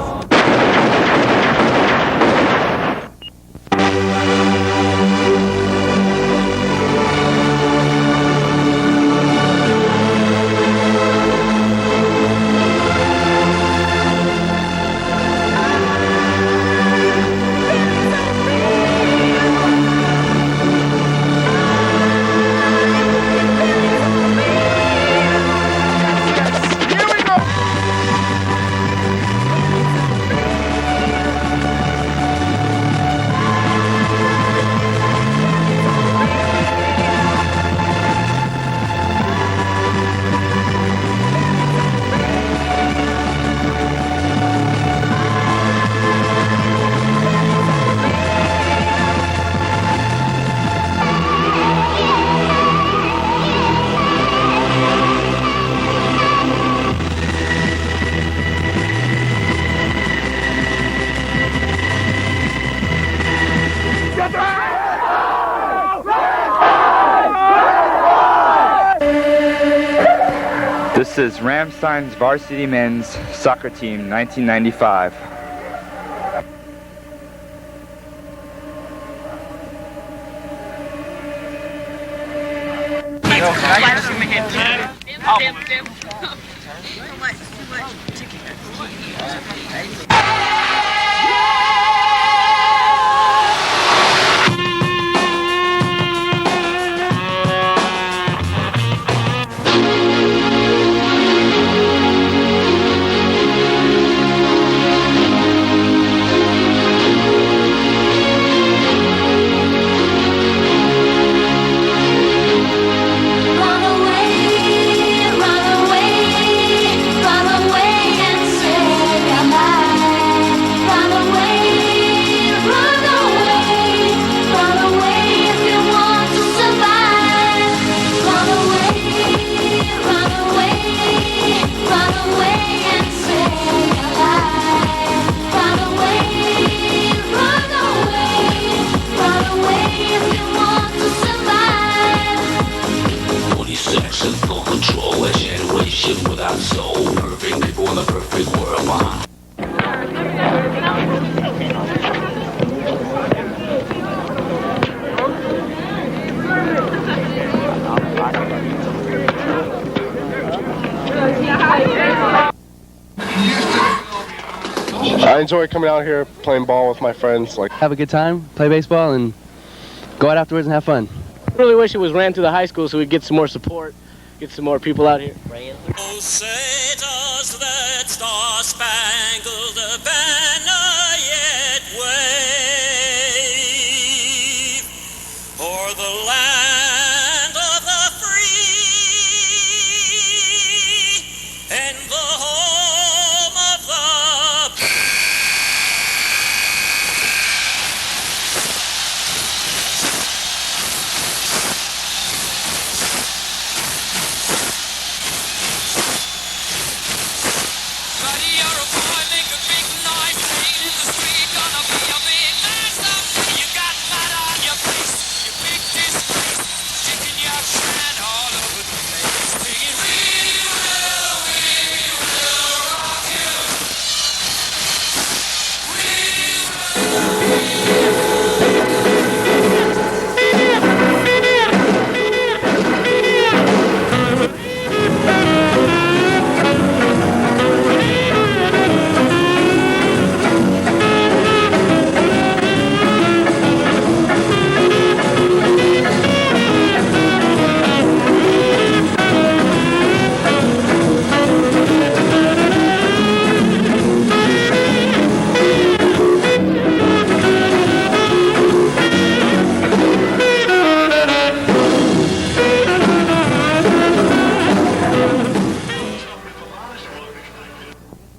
This is Ramstein's varsity men's soccer team, 1995. Without soul, perfect people in the perfect world. I enjoy coming out here, playing ball with my friends. Like, have a good time, play baseball, and go out afterwards and have fun. I really wish it was ran through the high school so we'd get some more support. Get some more people out here. Oh, say does that star-spangled banner yet wave o'er the land of the free and the home of the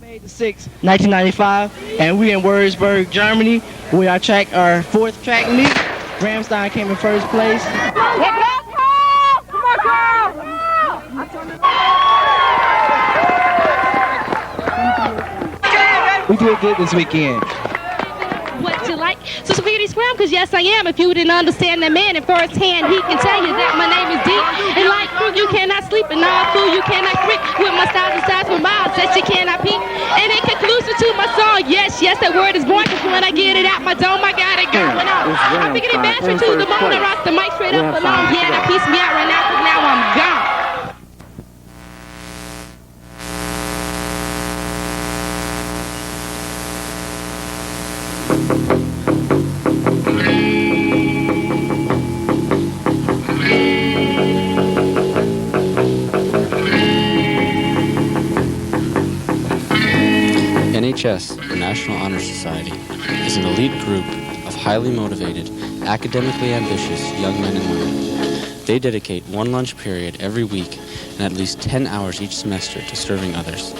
May the 6th, 1995, and we in Würzburg, Germany. We are our fourth track meet. Ramstein came in first place. We did good this weekend. What you like? So Spaghetti Scram, because yes I am. If you didn't understand that man in firsthand, he can tell you that my name is D. And like food, you cannot sleep, and all food, you cannot creep. With my styles and size with miles that you cannot peep. And in conclusion to my song, yes, that word is born, because when I get it out my dome, I got it going on. I'm thinking it bastard to the bone, I rock the mic straight up along. Yeah, that piece me out right now, because now I'm gone. NHS, the National Honor Society, is an elite group of highly motivated, academically ambitious young men and women. They dedicate one lunch period every week and at least 10 hours each semester to serving others.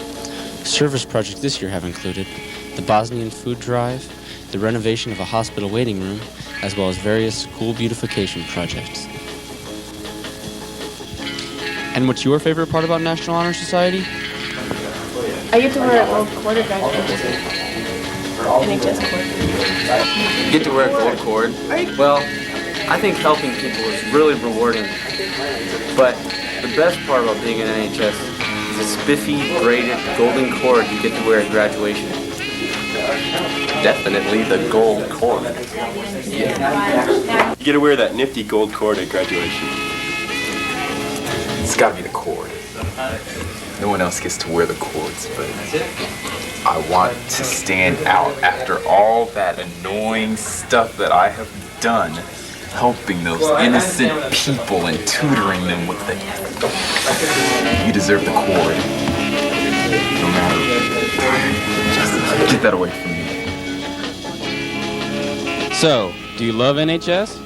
Service projects this year have included the Bosnian food drive, the renovation of a hospital waiting room, as well as various school beautification projects. And what's your favorite part about National Honor Society? I get to wear a gold cord graduation. NHS cord. You get to wear a gold cord. Well, I think helping people is really rewarding. But the best part about being in NHS is the spiffy, braided, golden cord you get to wear at graduation. Definitely the gold cord. Yeah. You get to wear that nifty gold cord at graduation. It's gotta be the cord. No one else gets to wear the cords, but I want to stand out after all that annoying stuff that I have done, helping those innocent people and tutoring them with the... You deserve the cord. No matter... Just get that away from me. So, do you love NHS?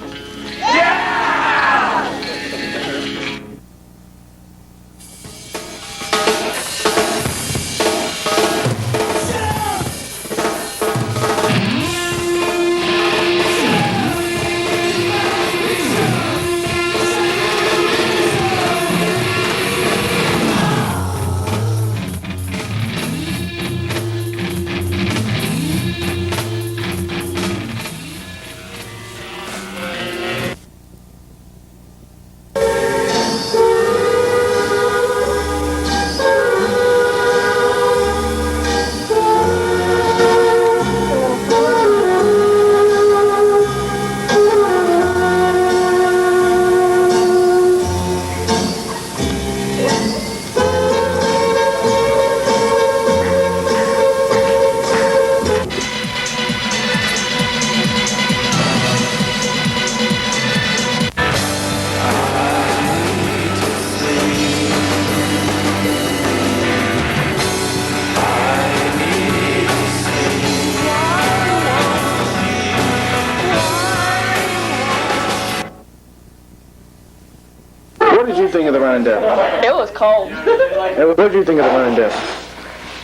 What did you think of the run and dip? It was cold. What did you think of the run and dip?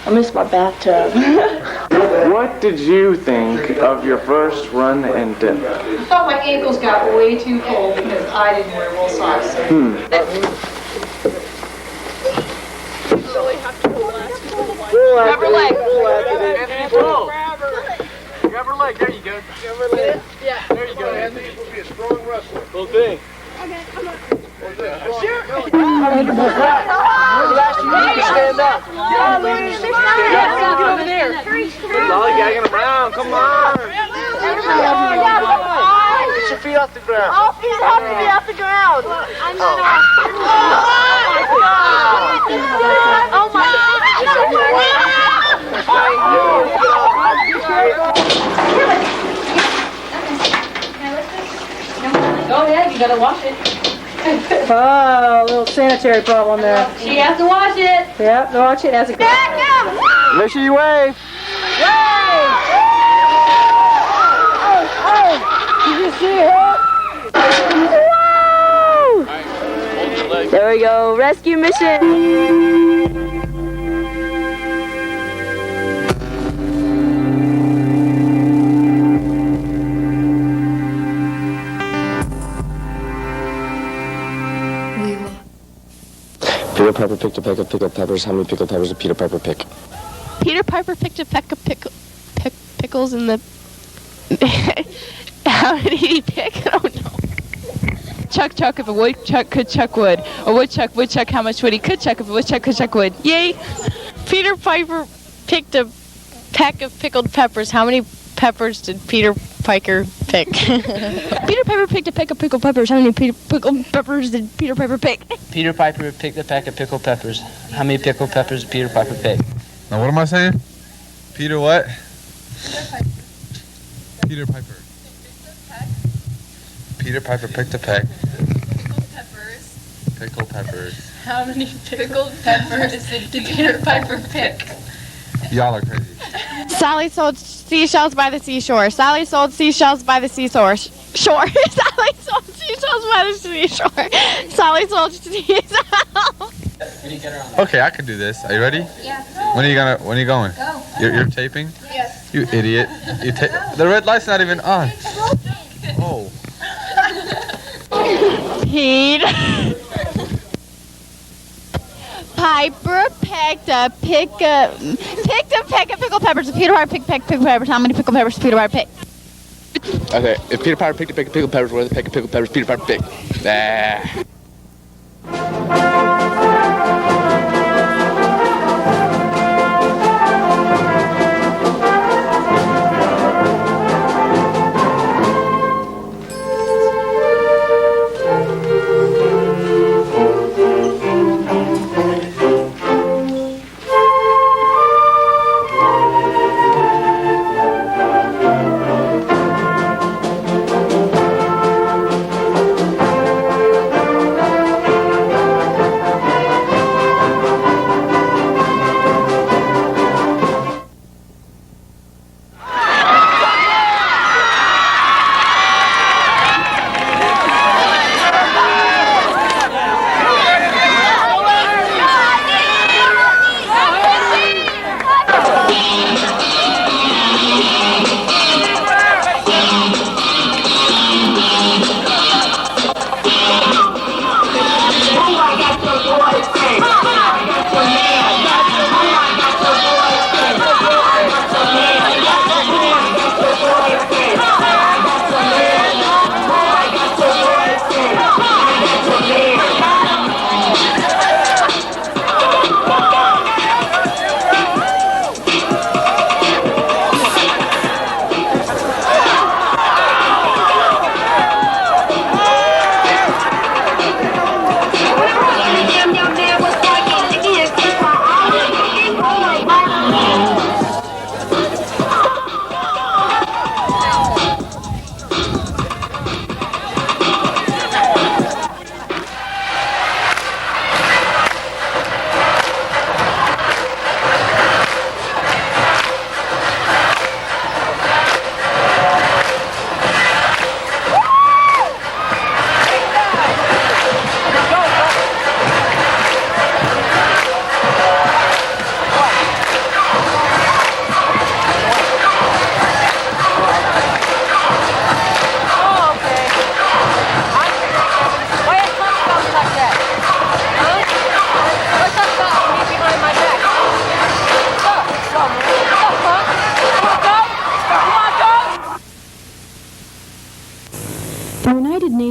I missed my bathtub. What did you think of your first run and dip? I thought my ankles got way too cold because I didn't wear wool socks. Grab her leg. Grab her leg. There you go. Grab her leg. Yeah. There you go. Anthony's supposed to be a strong wrestler. Full thing. Okay, I'm up. Sure. Last you need to stand up. Stand up. Get over there. Lollygagging around. Come on. Get your feet off the ground. All feet have to be off the ground. Oh my Go ahead, you gotta wash it. Oh, a little sanitary problem there. She has to wash it. Yep, watch it as it goes. Make sure you wave. Did you see her? Woo! There we go, rescue mission. Peter Piper picked a peck of pickled peppers. How many pickled peppers did Peter Piper pick? Peter Piper picked a peck of pickles in the... How did he pick? I don't know. Chuck, if a woodchuck could chuck wood. A woodchuck, how much wood he could chuck if a woodchuck could chuck wood. Yay! Peter Piper picked a peck of pickled peppers. How many peppers did Peter Piper pick? Peter Piper picked a peck of pickled peppers. How many pickled peppers did Peter Piper pick? Peter Piper picked a peck of pickled peppers. How many pickled peppers did Peter Piper pick? Now what am I saying? Peter what? Peter Piper. Peter Piper picked a peck. Pickled peppers. How many pickled peppers did Peter Piper pick? Y'all are crazy. Sally sold seashells by the seashore. Sally sold seashells by the seashore. Sally sold seashells by the seashore. Sally sold seashells. Okay, I can do this. Are you ready? Yeah. When are you going? Go. You're taping? Yes. You idiot. The red light's not even on. Oh. Pete Piper picked a peck of pickled peppers. Peter Piper picked pickled peppers. How many pickled peppers did Peter Piper pick? Okay, if Peter Piper picked a peck of pickled peppers, what did the peck of pickled peppers Peter Piper pick?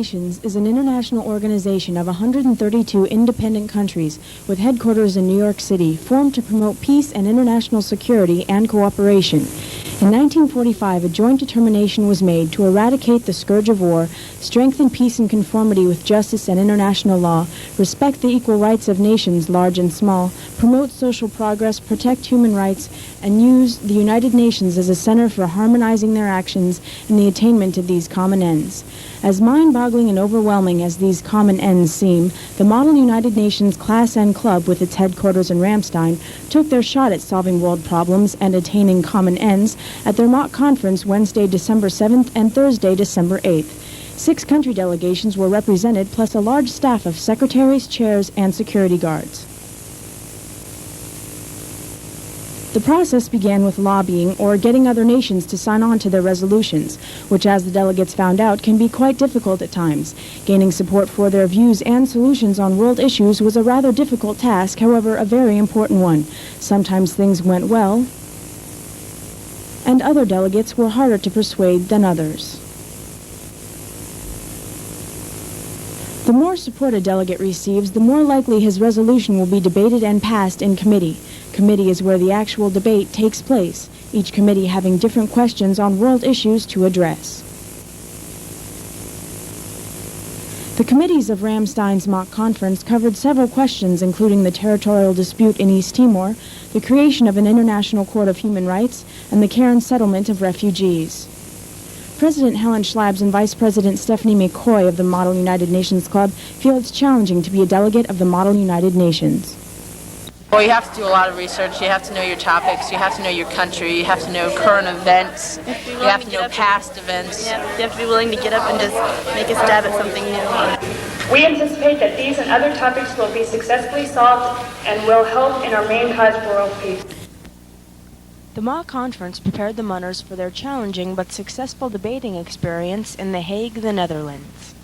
Nations is an international organization of 132 independent countries with headquarters in New York City, formed to promote peace and international security and cooperation. In 1945, a joint determination was made to eradicate the scourge of war, strengthen peace and conformity with justice and international law, respect the equal rights of nations, large and small, promote social progress, protect human rights, and use the United Nations as a center for harmonizing their actions in the attainment of these common ends. As mind-boggling and overwhelming as these common ends seem, the Model United Nations Class N Club, with its headquarters in Ramstein, took their shot at solving world problems and attaining common ends at their mock conference Wednesday, December 7th and Thursday, December 8th. 6 country delegations were represented, plus a large staff of secretaries, chairs, and security guards. The process began with lobbying or getting other nations to sign on to their resolutions, which, as the delegates found out, can be quite difficult at times. Gaining support for their views and solutions on world issues was a rather difficult task, however, a very important one. Sometimes things went well, and other delegates were harder to persuade than others. The more support a delegate receives, the more likely his resolution will be debated and passed in committee. Committee is where the actual debate takes place, each committee having different questions on world issues to address. The committees of Ramstein's mock conference covered several questions, including the territorial dispute in East Timor, the creation of an international court of human rights, and the care and settlement of refugees. President Helen Schlabs and Vice President Stephanie McCoy of the Model United Nations Club feel it's challenging to be a delegate of the Model United Nations. Well, you have to do a lot of research. You have to know your topics. You have to know your country. You have to know current events. You have to know past events. Yeah, you have to be willing to get up and just make a stab at something new. We anticipate that these and other topics will be successfully solved and will help in our main cause for world peace. The mock conference prepared the Munners for their challenging but successful debating experience in The Hague, the Netherlands.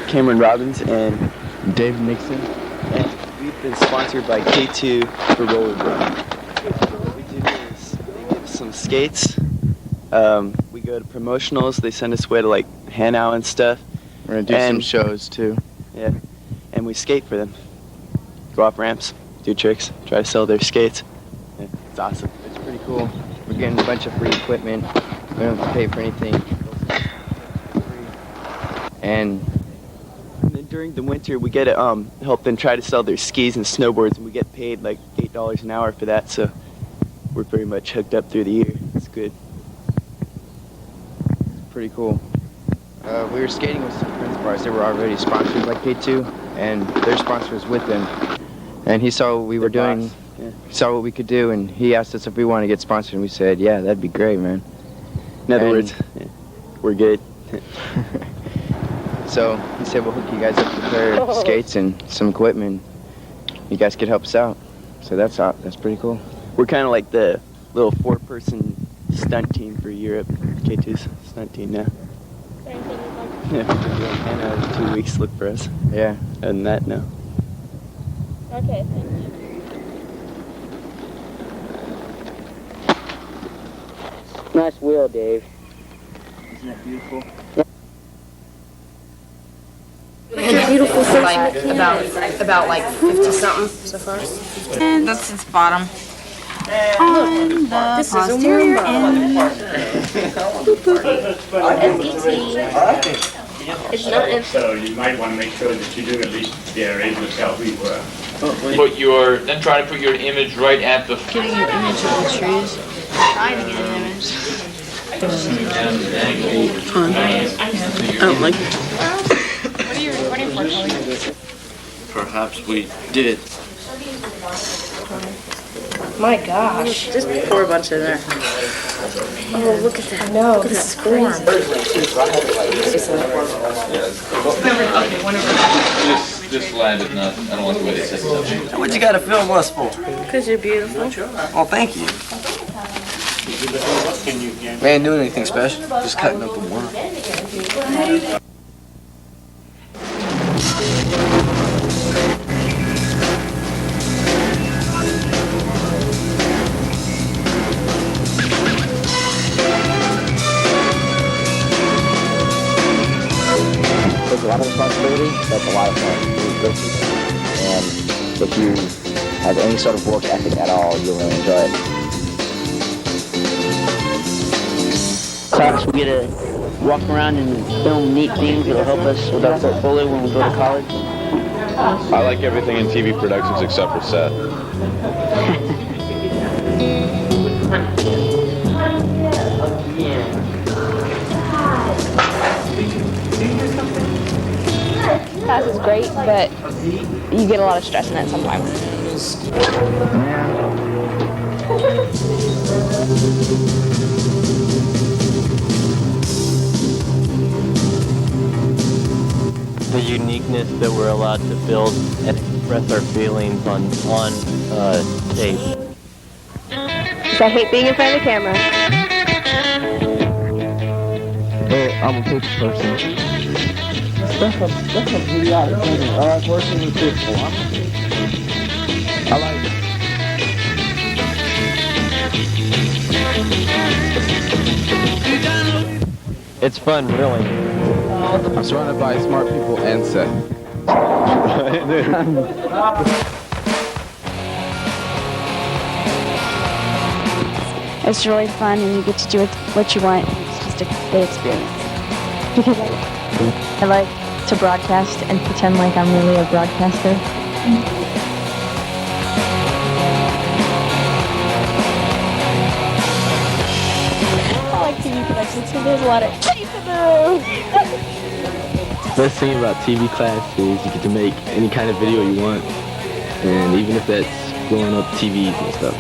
Cameron Robbins and Dave Nixon, and we've been sponsored by K2 for rollerblading. What we do is they give us some skates. We go to promotionals. They send us away to like Hanau and stuff. We're gonna do some shows too. Yeah, and we skate for them. Go off ramps, do tricks, try to sell their skates. Yeah, it's awesome. It's pretty cool. We're getting a bunch of free equipment. We don't have to pay for anything. And then during the winter, we get to help them try to sell their skis and snowboards, and we get paid like $8 an hour for that. So we're pretty much hooked up through the year. It's good. It's pretty cool. We were skating with some friends of ours. They were already sponsored by K2, and their sponsor was with them. And he saw what we were doing. Yeah. He saw what we could do, and he asked us if we wanted to get sponsored, and we said, yeah, that'd be great, man. In other words, yeah, we're good. So he said, we'll hook you guys up with a pair of skates and some equipment. You guys could help us out. So that's pretty cool. We're kind of like the little 4-person stunt team for Europe. K2's stunt team now. Yeah, and 2 weeks look for us. Yeah. Other than that, no. Okay, thank you. Nice wheel, Dave. Isn't that beautiful? Beautiful like about like 50 something so far. And that's its bottom. on the posterior end. It's not. So you might want to make sure that you do at least they're able to tell who you were. Then try to put your image right at the... Getting an image of the trees. Trying to get an image. I don't like it. What are you recording for, Chloe? Perhaps we did. My gosh. Just pour a bunch in there. Oh, look at that. No, look at that form. Just land it, not. I don't like the way they set it up. What you gotta film us for? Because you're beautiful. Well, thank you. We ain't doing anything special. Just cutting up the worm. There's a lot of responsibility, that's a lot of fun. And if you have any sort of work ethic at all, you'll really enjoy it. Class, we get to walk around and film neat things that'll help us with our portfolio when we go to college. I like everything in TV productions except for Seth. Class is great, but you get a lot of stress in it sometimes. The uniqueness that we're allowed to build and express our feelings on tape. I hate being in front of the camera. Well, I'm a picture person. That's a periodic thing. I like working with people. I like it. It's fun, really. I'm surrounded by smart people and Seth. It's really fun and you get to do what you want. It's just a good experience. Because I like to broadcast and pretend like I'm really a broadcaster. I like TV productions because there's a lot of things to do. Best thing about TV class is you get to make any kind of video you want, and even if that's blowing up TVs and stuff.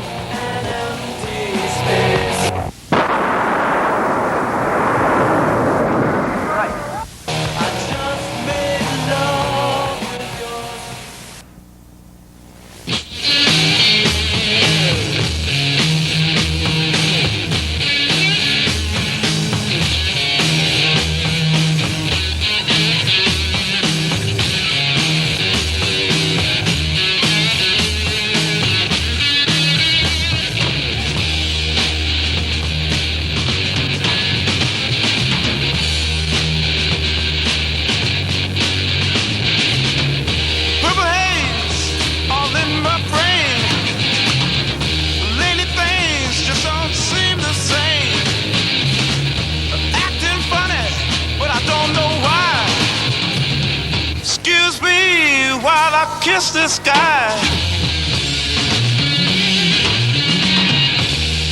Kiss the sky.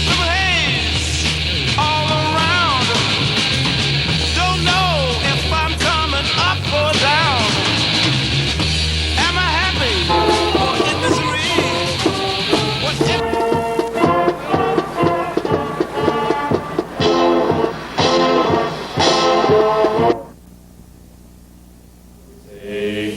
Little haze all around. Don't know if I'm coming up or down. Am I happy or in misery?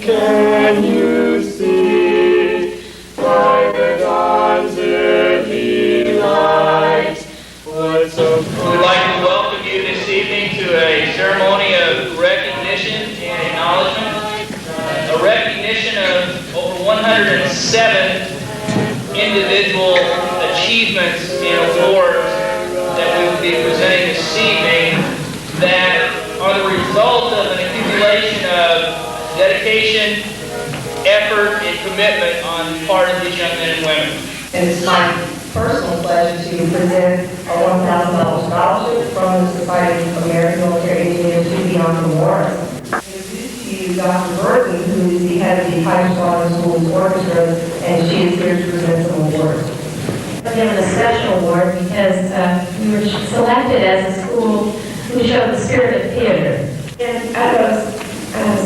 Can you see by the dawn's early light what so We'd like to welcome you this evening to a ceremony of recognition and acknowledgement. A recognition of over 107 individual achievements and awards that we will be presenting this evening that are the result of an accumulation of dedication, effort, and commitment on the part of these young men and women. And it's my personal pleasure to present a $1,000 scholarship from the Society of American Military Engineers to Beyond the War. Introduce to you Dr. Burton, who is the head of the Hydrophonic Schools Orchestra, and she is here to present some awards. We're given a special award because we were selected as a school who showed the spirit of theater. And out of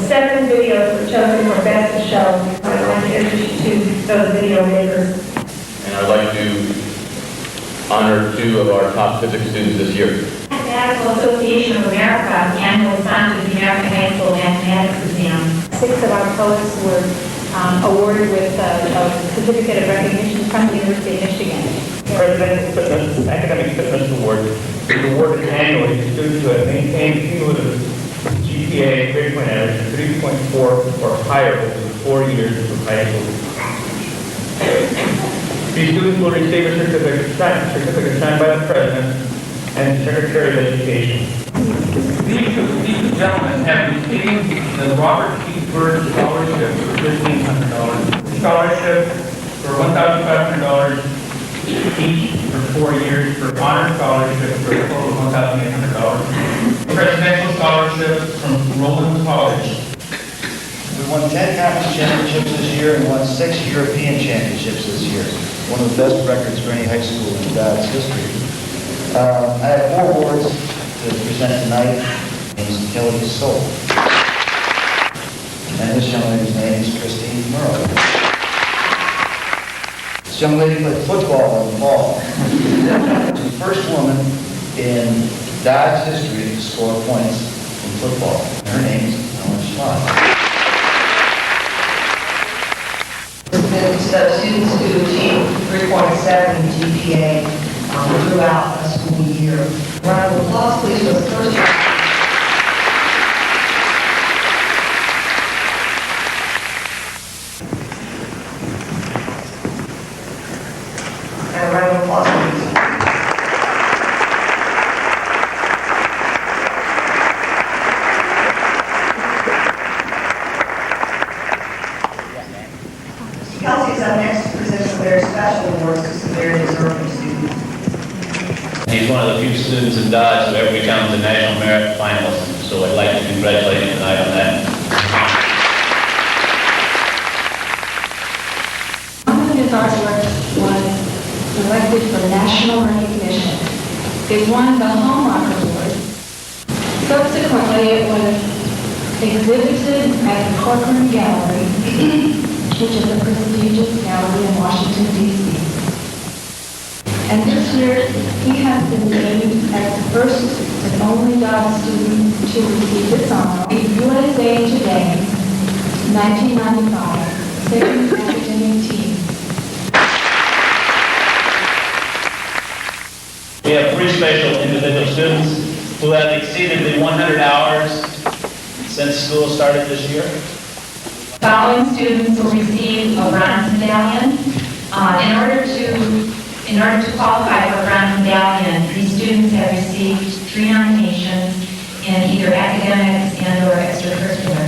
7 videos were chosen for Best of Show. I'd like to introduce you to those video makers. And I'd like to honor 2 of our top physics students this year. Mathematical Association of America annually sponsored the American High School Mathematics Exam. 6 of our poets were awarded with a certificate of recognition from the University of Michigan. Presidential Fitness Academic Fitness Award is awarded annually to students who have maintained cumulative GPA grade point average of 3.4 or higher over the 4 years of high school. These students will receive a certificate signed by the President and Secretary of Education. These two gentlemen have received the Robert T. Byrd Scholarship for $1,500, scholarship for $1,500 each for 4 years, for honor scholarship for a total of $1,800, presidential scholarship from Roland College. We won 10 conference championships this year and won 6 European championships this year. One of the best records for any high school in God's history. I have 4 awards to present tonight. His name is Kelly Soul. And this young lady's name is Christine Merle. This young lady played football in the fall. She's the first woman in Dodge history to score points in football. Her name is Ellen Schott. Students who achieve 3.7 GPA throughout a school year. Round of applause, please, for the first round. And a round of applause, please. Kelsey's up next to present some very special awards to some very deserving students. He's one of the few students in Dodge who ever becomes a National Merit finalist, so I'd like to congratulate him tonight on that. One of his artworks was selected for national recognition. It won the Hallmark Award. Subsequently, it was exhibited at the Corcoran Gallery, which is a prestigious gallery in Washington, D.C. And this year, he has been named as the first and only Dodge student to receive this honor. USA Today, 1995, second academic team. We have 3 special individual students who have exceeded the 100 hours since school started this year. Following students will receive a bronze medallion. In order to qualify for a bronze medallion, these students have received 3 nominations in either academics and/or extracurricular.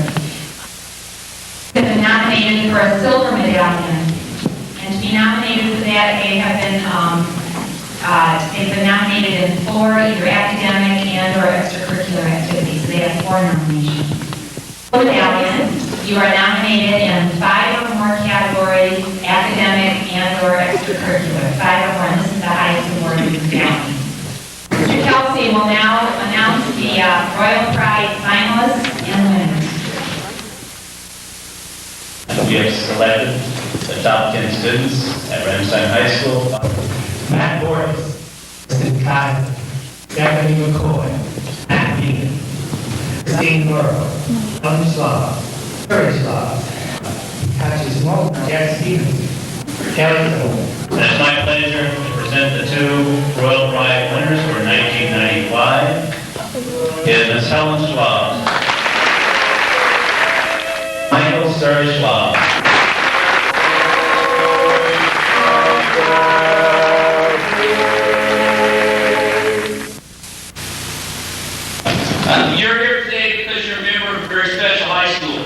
They've been nominated for a silver medallion, and to be nominated for that, they've been nominated in 4 either academic and/or extracurricular activities. So they have 4 nominations. Medallion, you are nominated in 5 or more categories, academic and/or extracurricular. 5 or more. This is the highest award in the medallion. Mr. Kelsey will now announce the Royal Prize finalists and winners. We have selected the top 10 students at Ramstein High School. Matt Boris, Kristen Kyle, Stephanie McCoy, Matt Bean, Christine Burrow, Ellen Slav, Terry Slav, Katya Smoke, Jack Stevens, Kelly Cole. It's my pleasure to present the 2 Royal Prize winners for 1995. Is Ms. Helen Schwab, Michael Sir Schwab. You're here today because you're a member of a very special high school.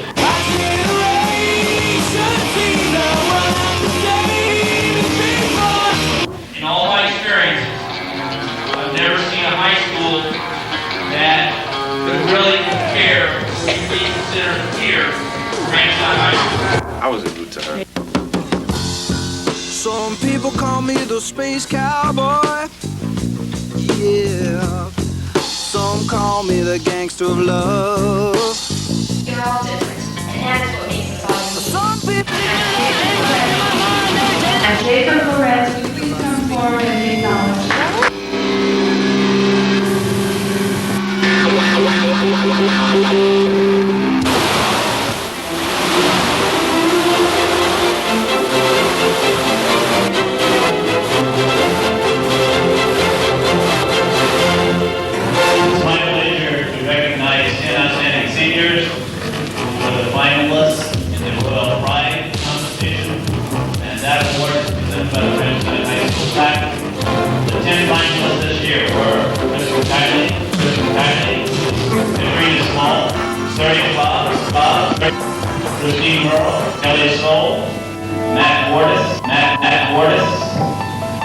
In all me the space cowboy. Yeah. Some call me the gangster of love. You're all different, and that's what makes us all unique. Some people. And Jacob Perez, would you please come forward and be acknowledged? It's my pleasure to recognize 10 outstanding seniors who were the finalists in the Royal Pride competition, and that award is presented by the Ramstein High School faculty. The 10 finalists this year were Mr. Kylie, Katrina Small, Sarah Bob, Christine Merle, Kelly Soul, Matt Wardis,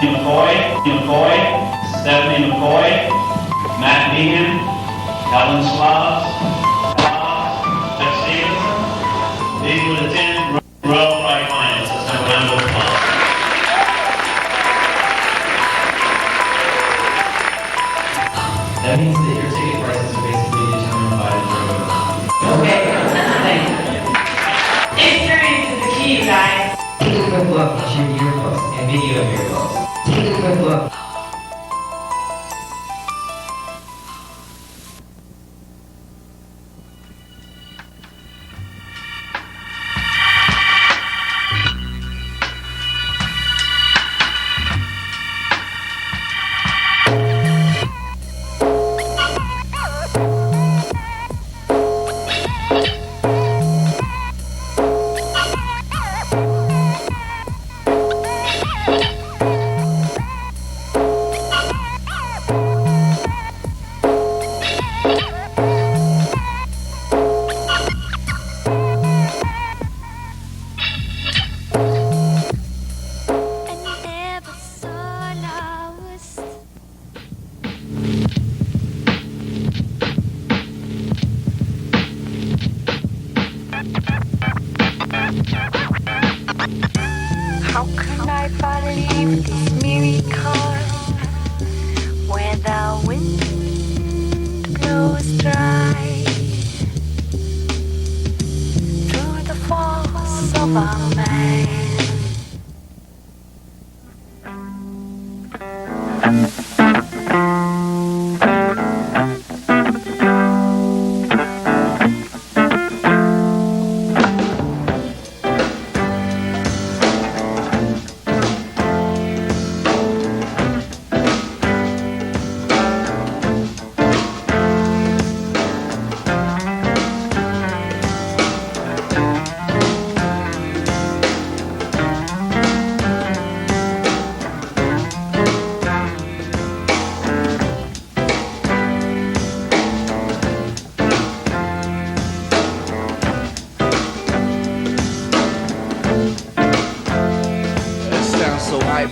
McCoy, Stephanie McCoy, Matt Meehan, Helen Slavs, Jeff Stevenson. These were the 10 Royal Pride finalists. Let's have a round of applause. That means that your ticket prices are basically determined by the jury. Okay, thank you. Experience is the key, you guys. Take a quick look at your yearbooks and video yearbooks. Take a quick look. How can I believe this miracle where the wind blows dry through the force of a man?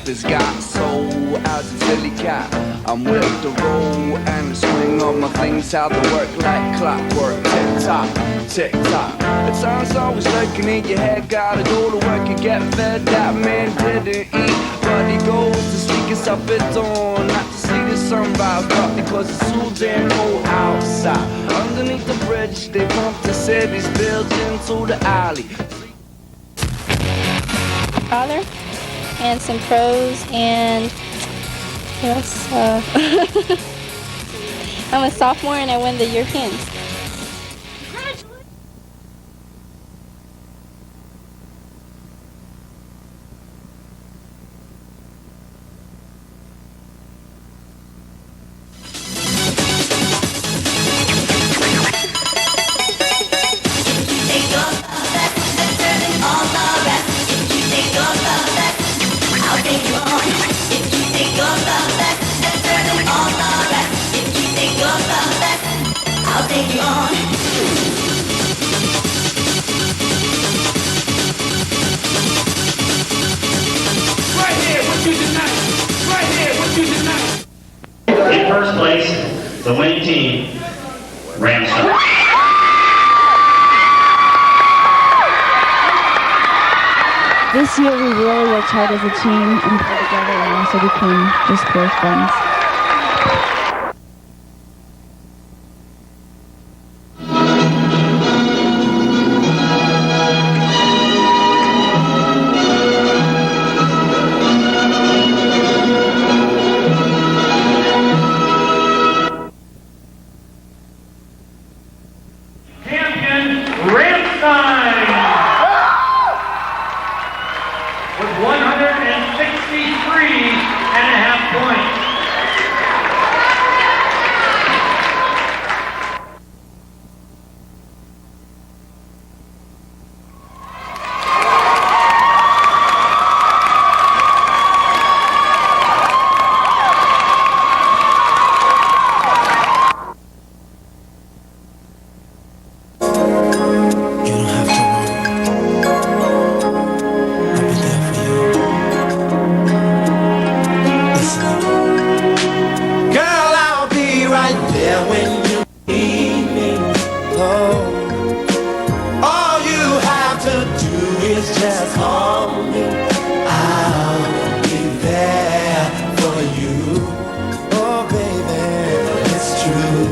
It's got soul as a silly cat. I'm with the roll and the swing of my things, how they work like clockwork. Tick tock, tick tock. It sounds always lurking in your head. Gotta go to work and get fed. That man didn't eat, but he goes to sleep. It's up at dawn, not to see the sunrise, but because it's too damn cold outside. Underneath the bridge, they pump the city's bills into the alley. Father and some pros and what else? I'm a sophomore and I won the Europeans. In first place, the winning team, Ramstein. This year we really worked hard as a team and played together and also became just close friends. Champion Ramstein with 163.5 points. Girl, I'll be right there when you need me. Oh, all you have to do is just call me. I'll be there for you. Oh, baby, it's true.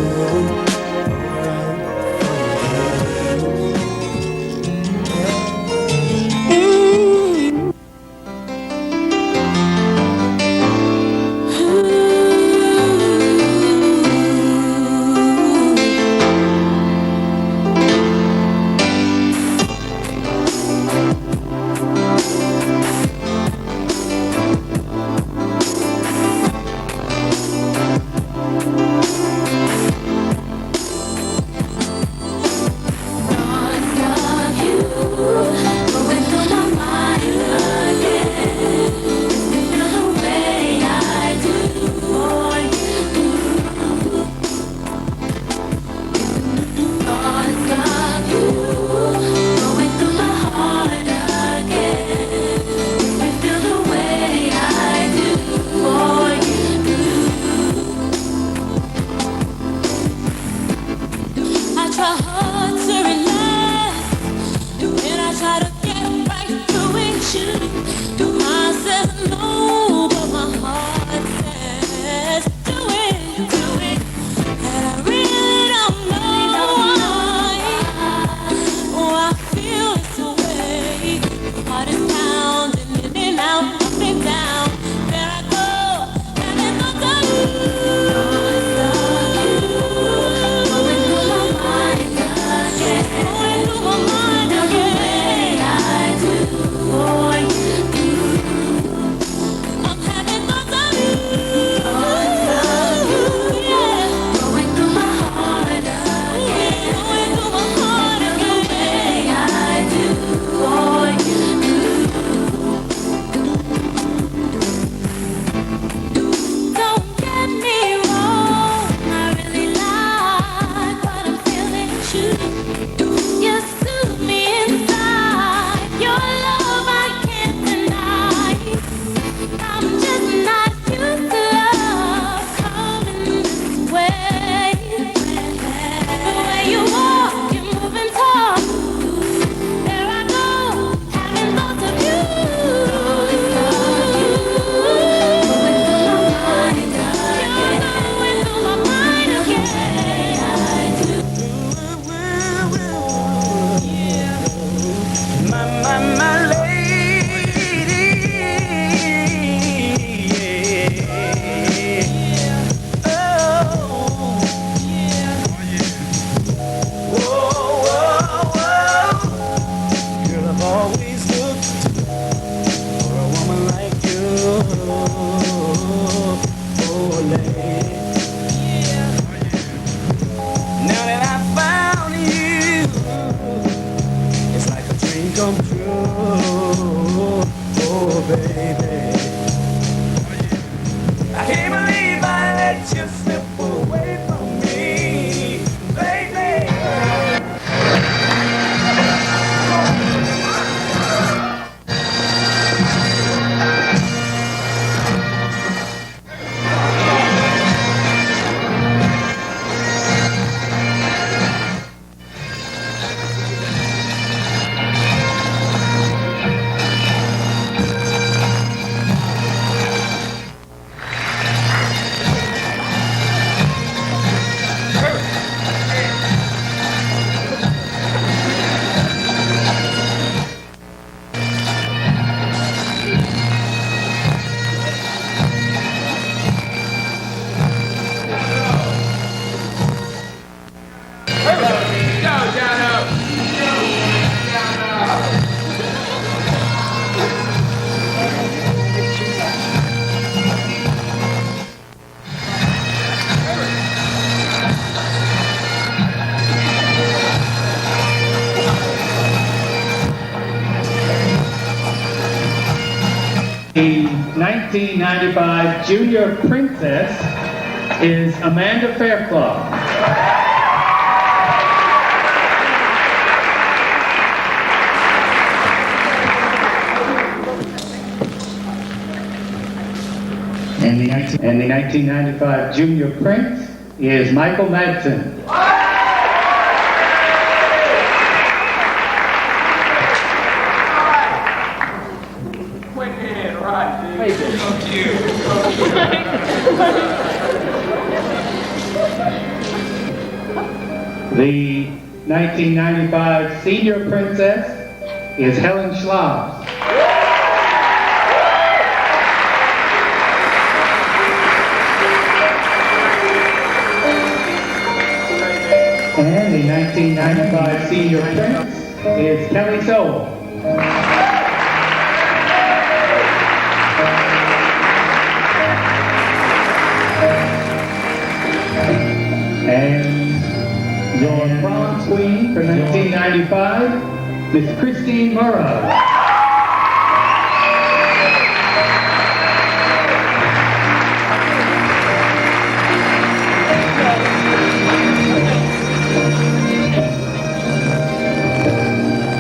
1995 Junior Princess is Amanda Fairclough. And the 1995 Junior Prince is Michael Madsen. The 1995 Senior Princess is Helen Schlaus. And the 1995 Senior Prince is Kelly Sowell. And your prom queen for 1995 is Christine Murrow.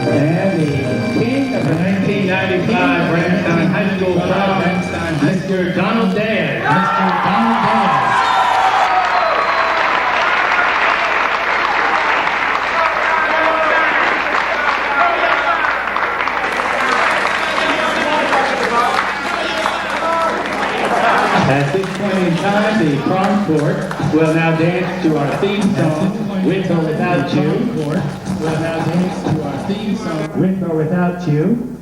And the king of the 1995 Ramstein High School prom, Mr. Donald Dare. Mr. Donald Dare. At this point in time, the prom court will now dance to our theme song, With or Without You. Will now dance to our theme song, With or Without You.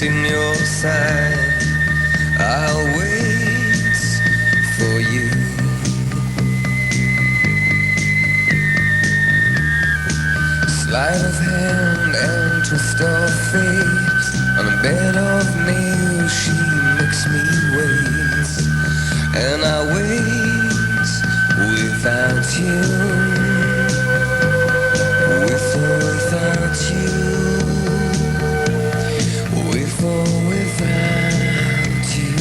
In your side, I'll wait for you. Sleight of hand and twist of fate. On a bed of nails, she makes me wait, and I wait without you, with or without you. With or without you.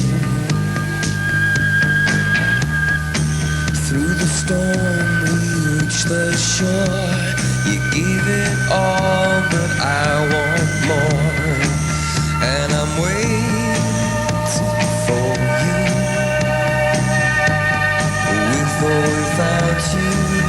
Through the storm we reach the shore. You give it all, but I want more. And I'm waiting for you. With or without you.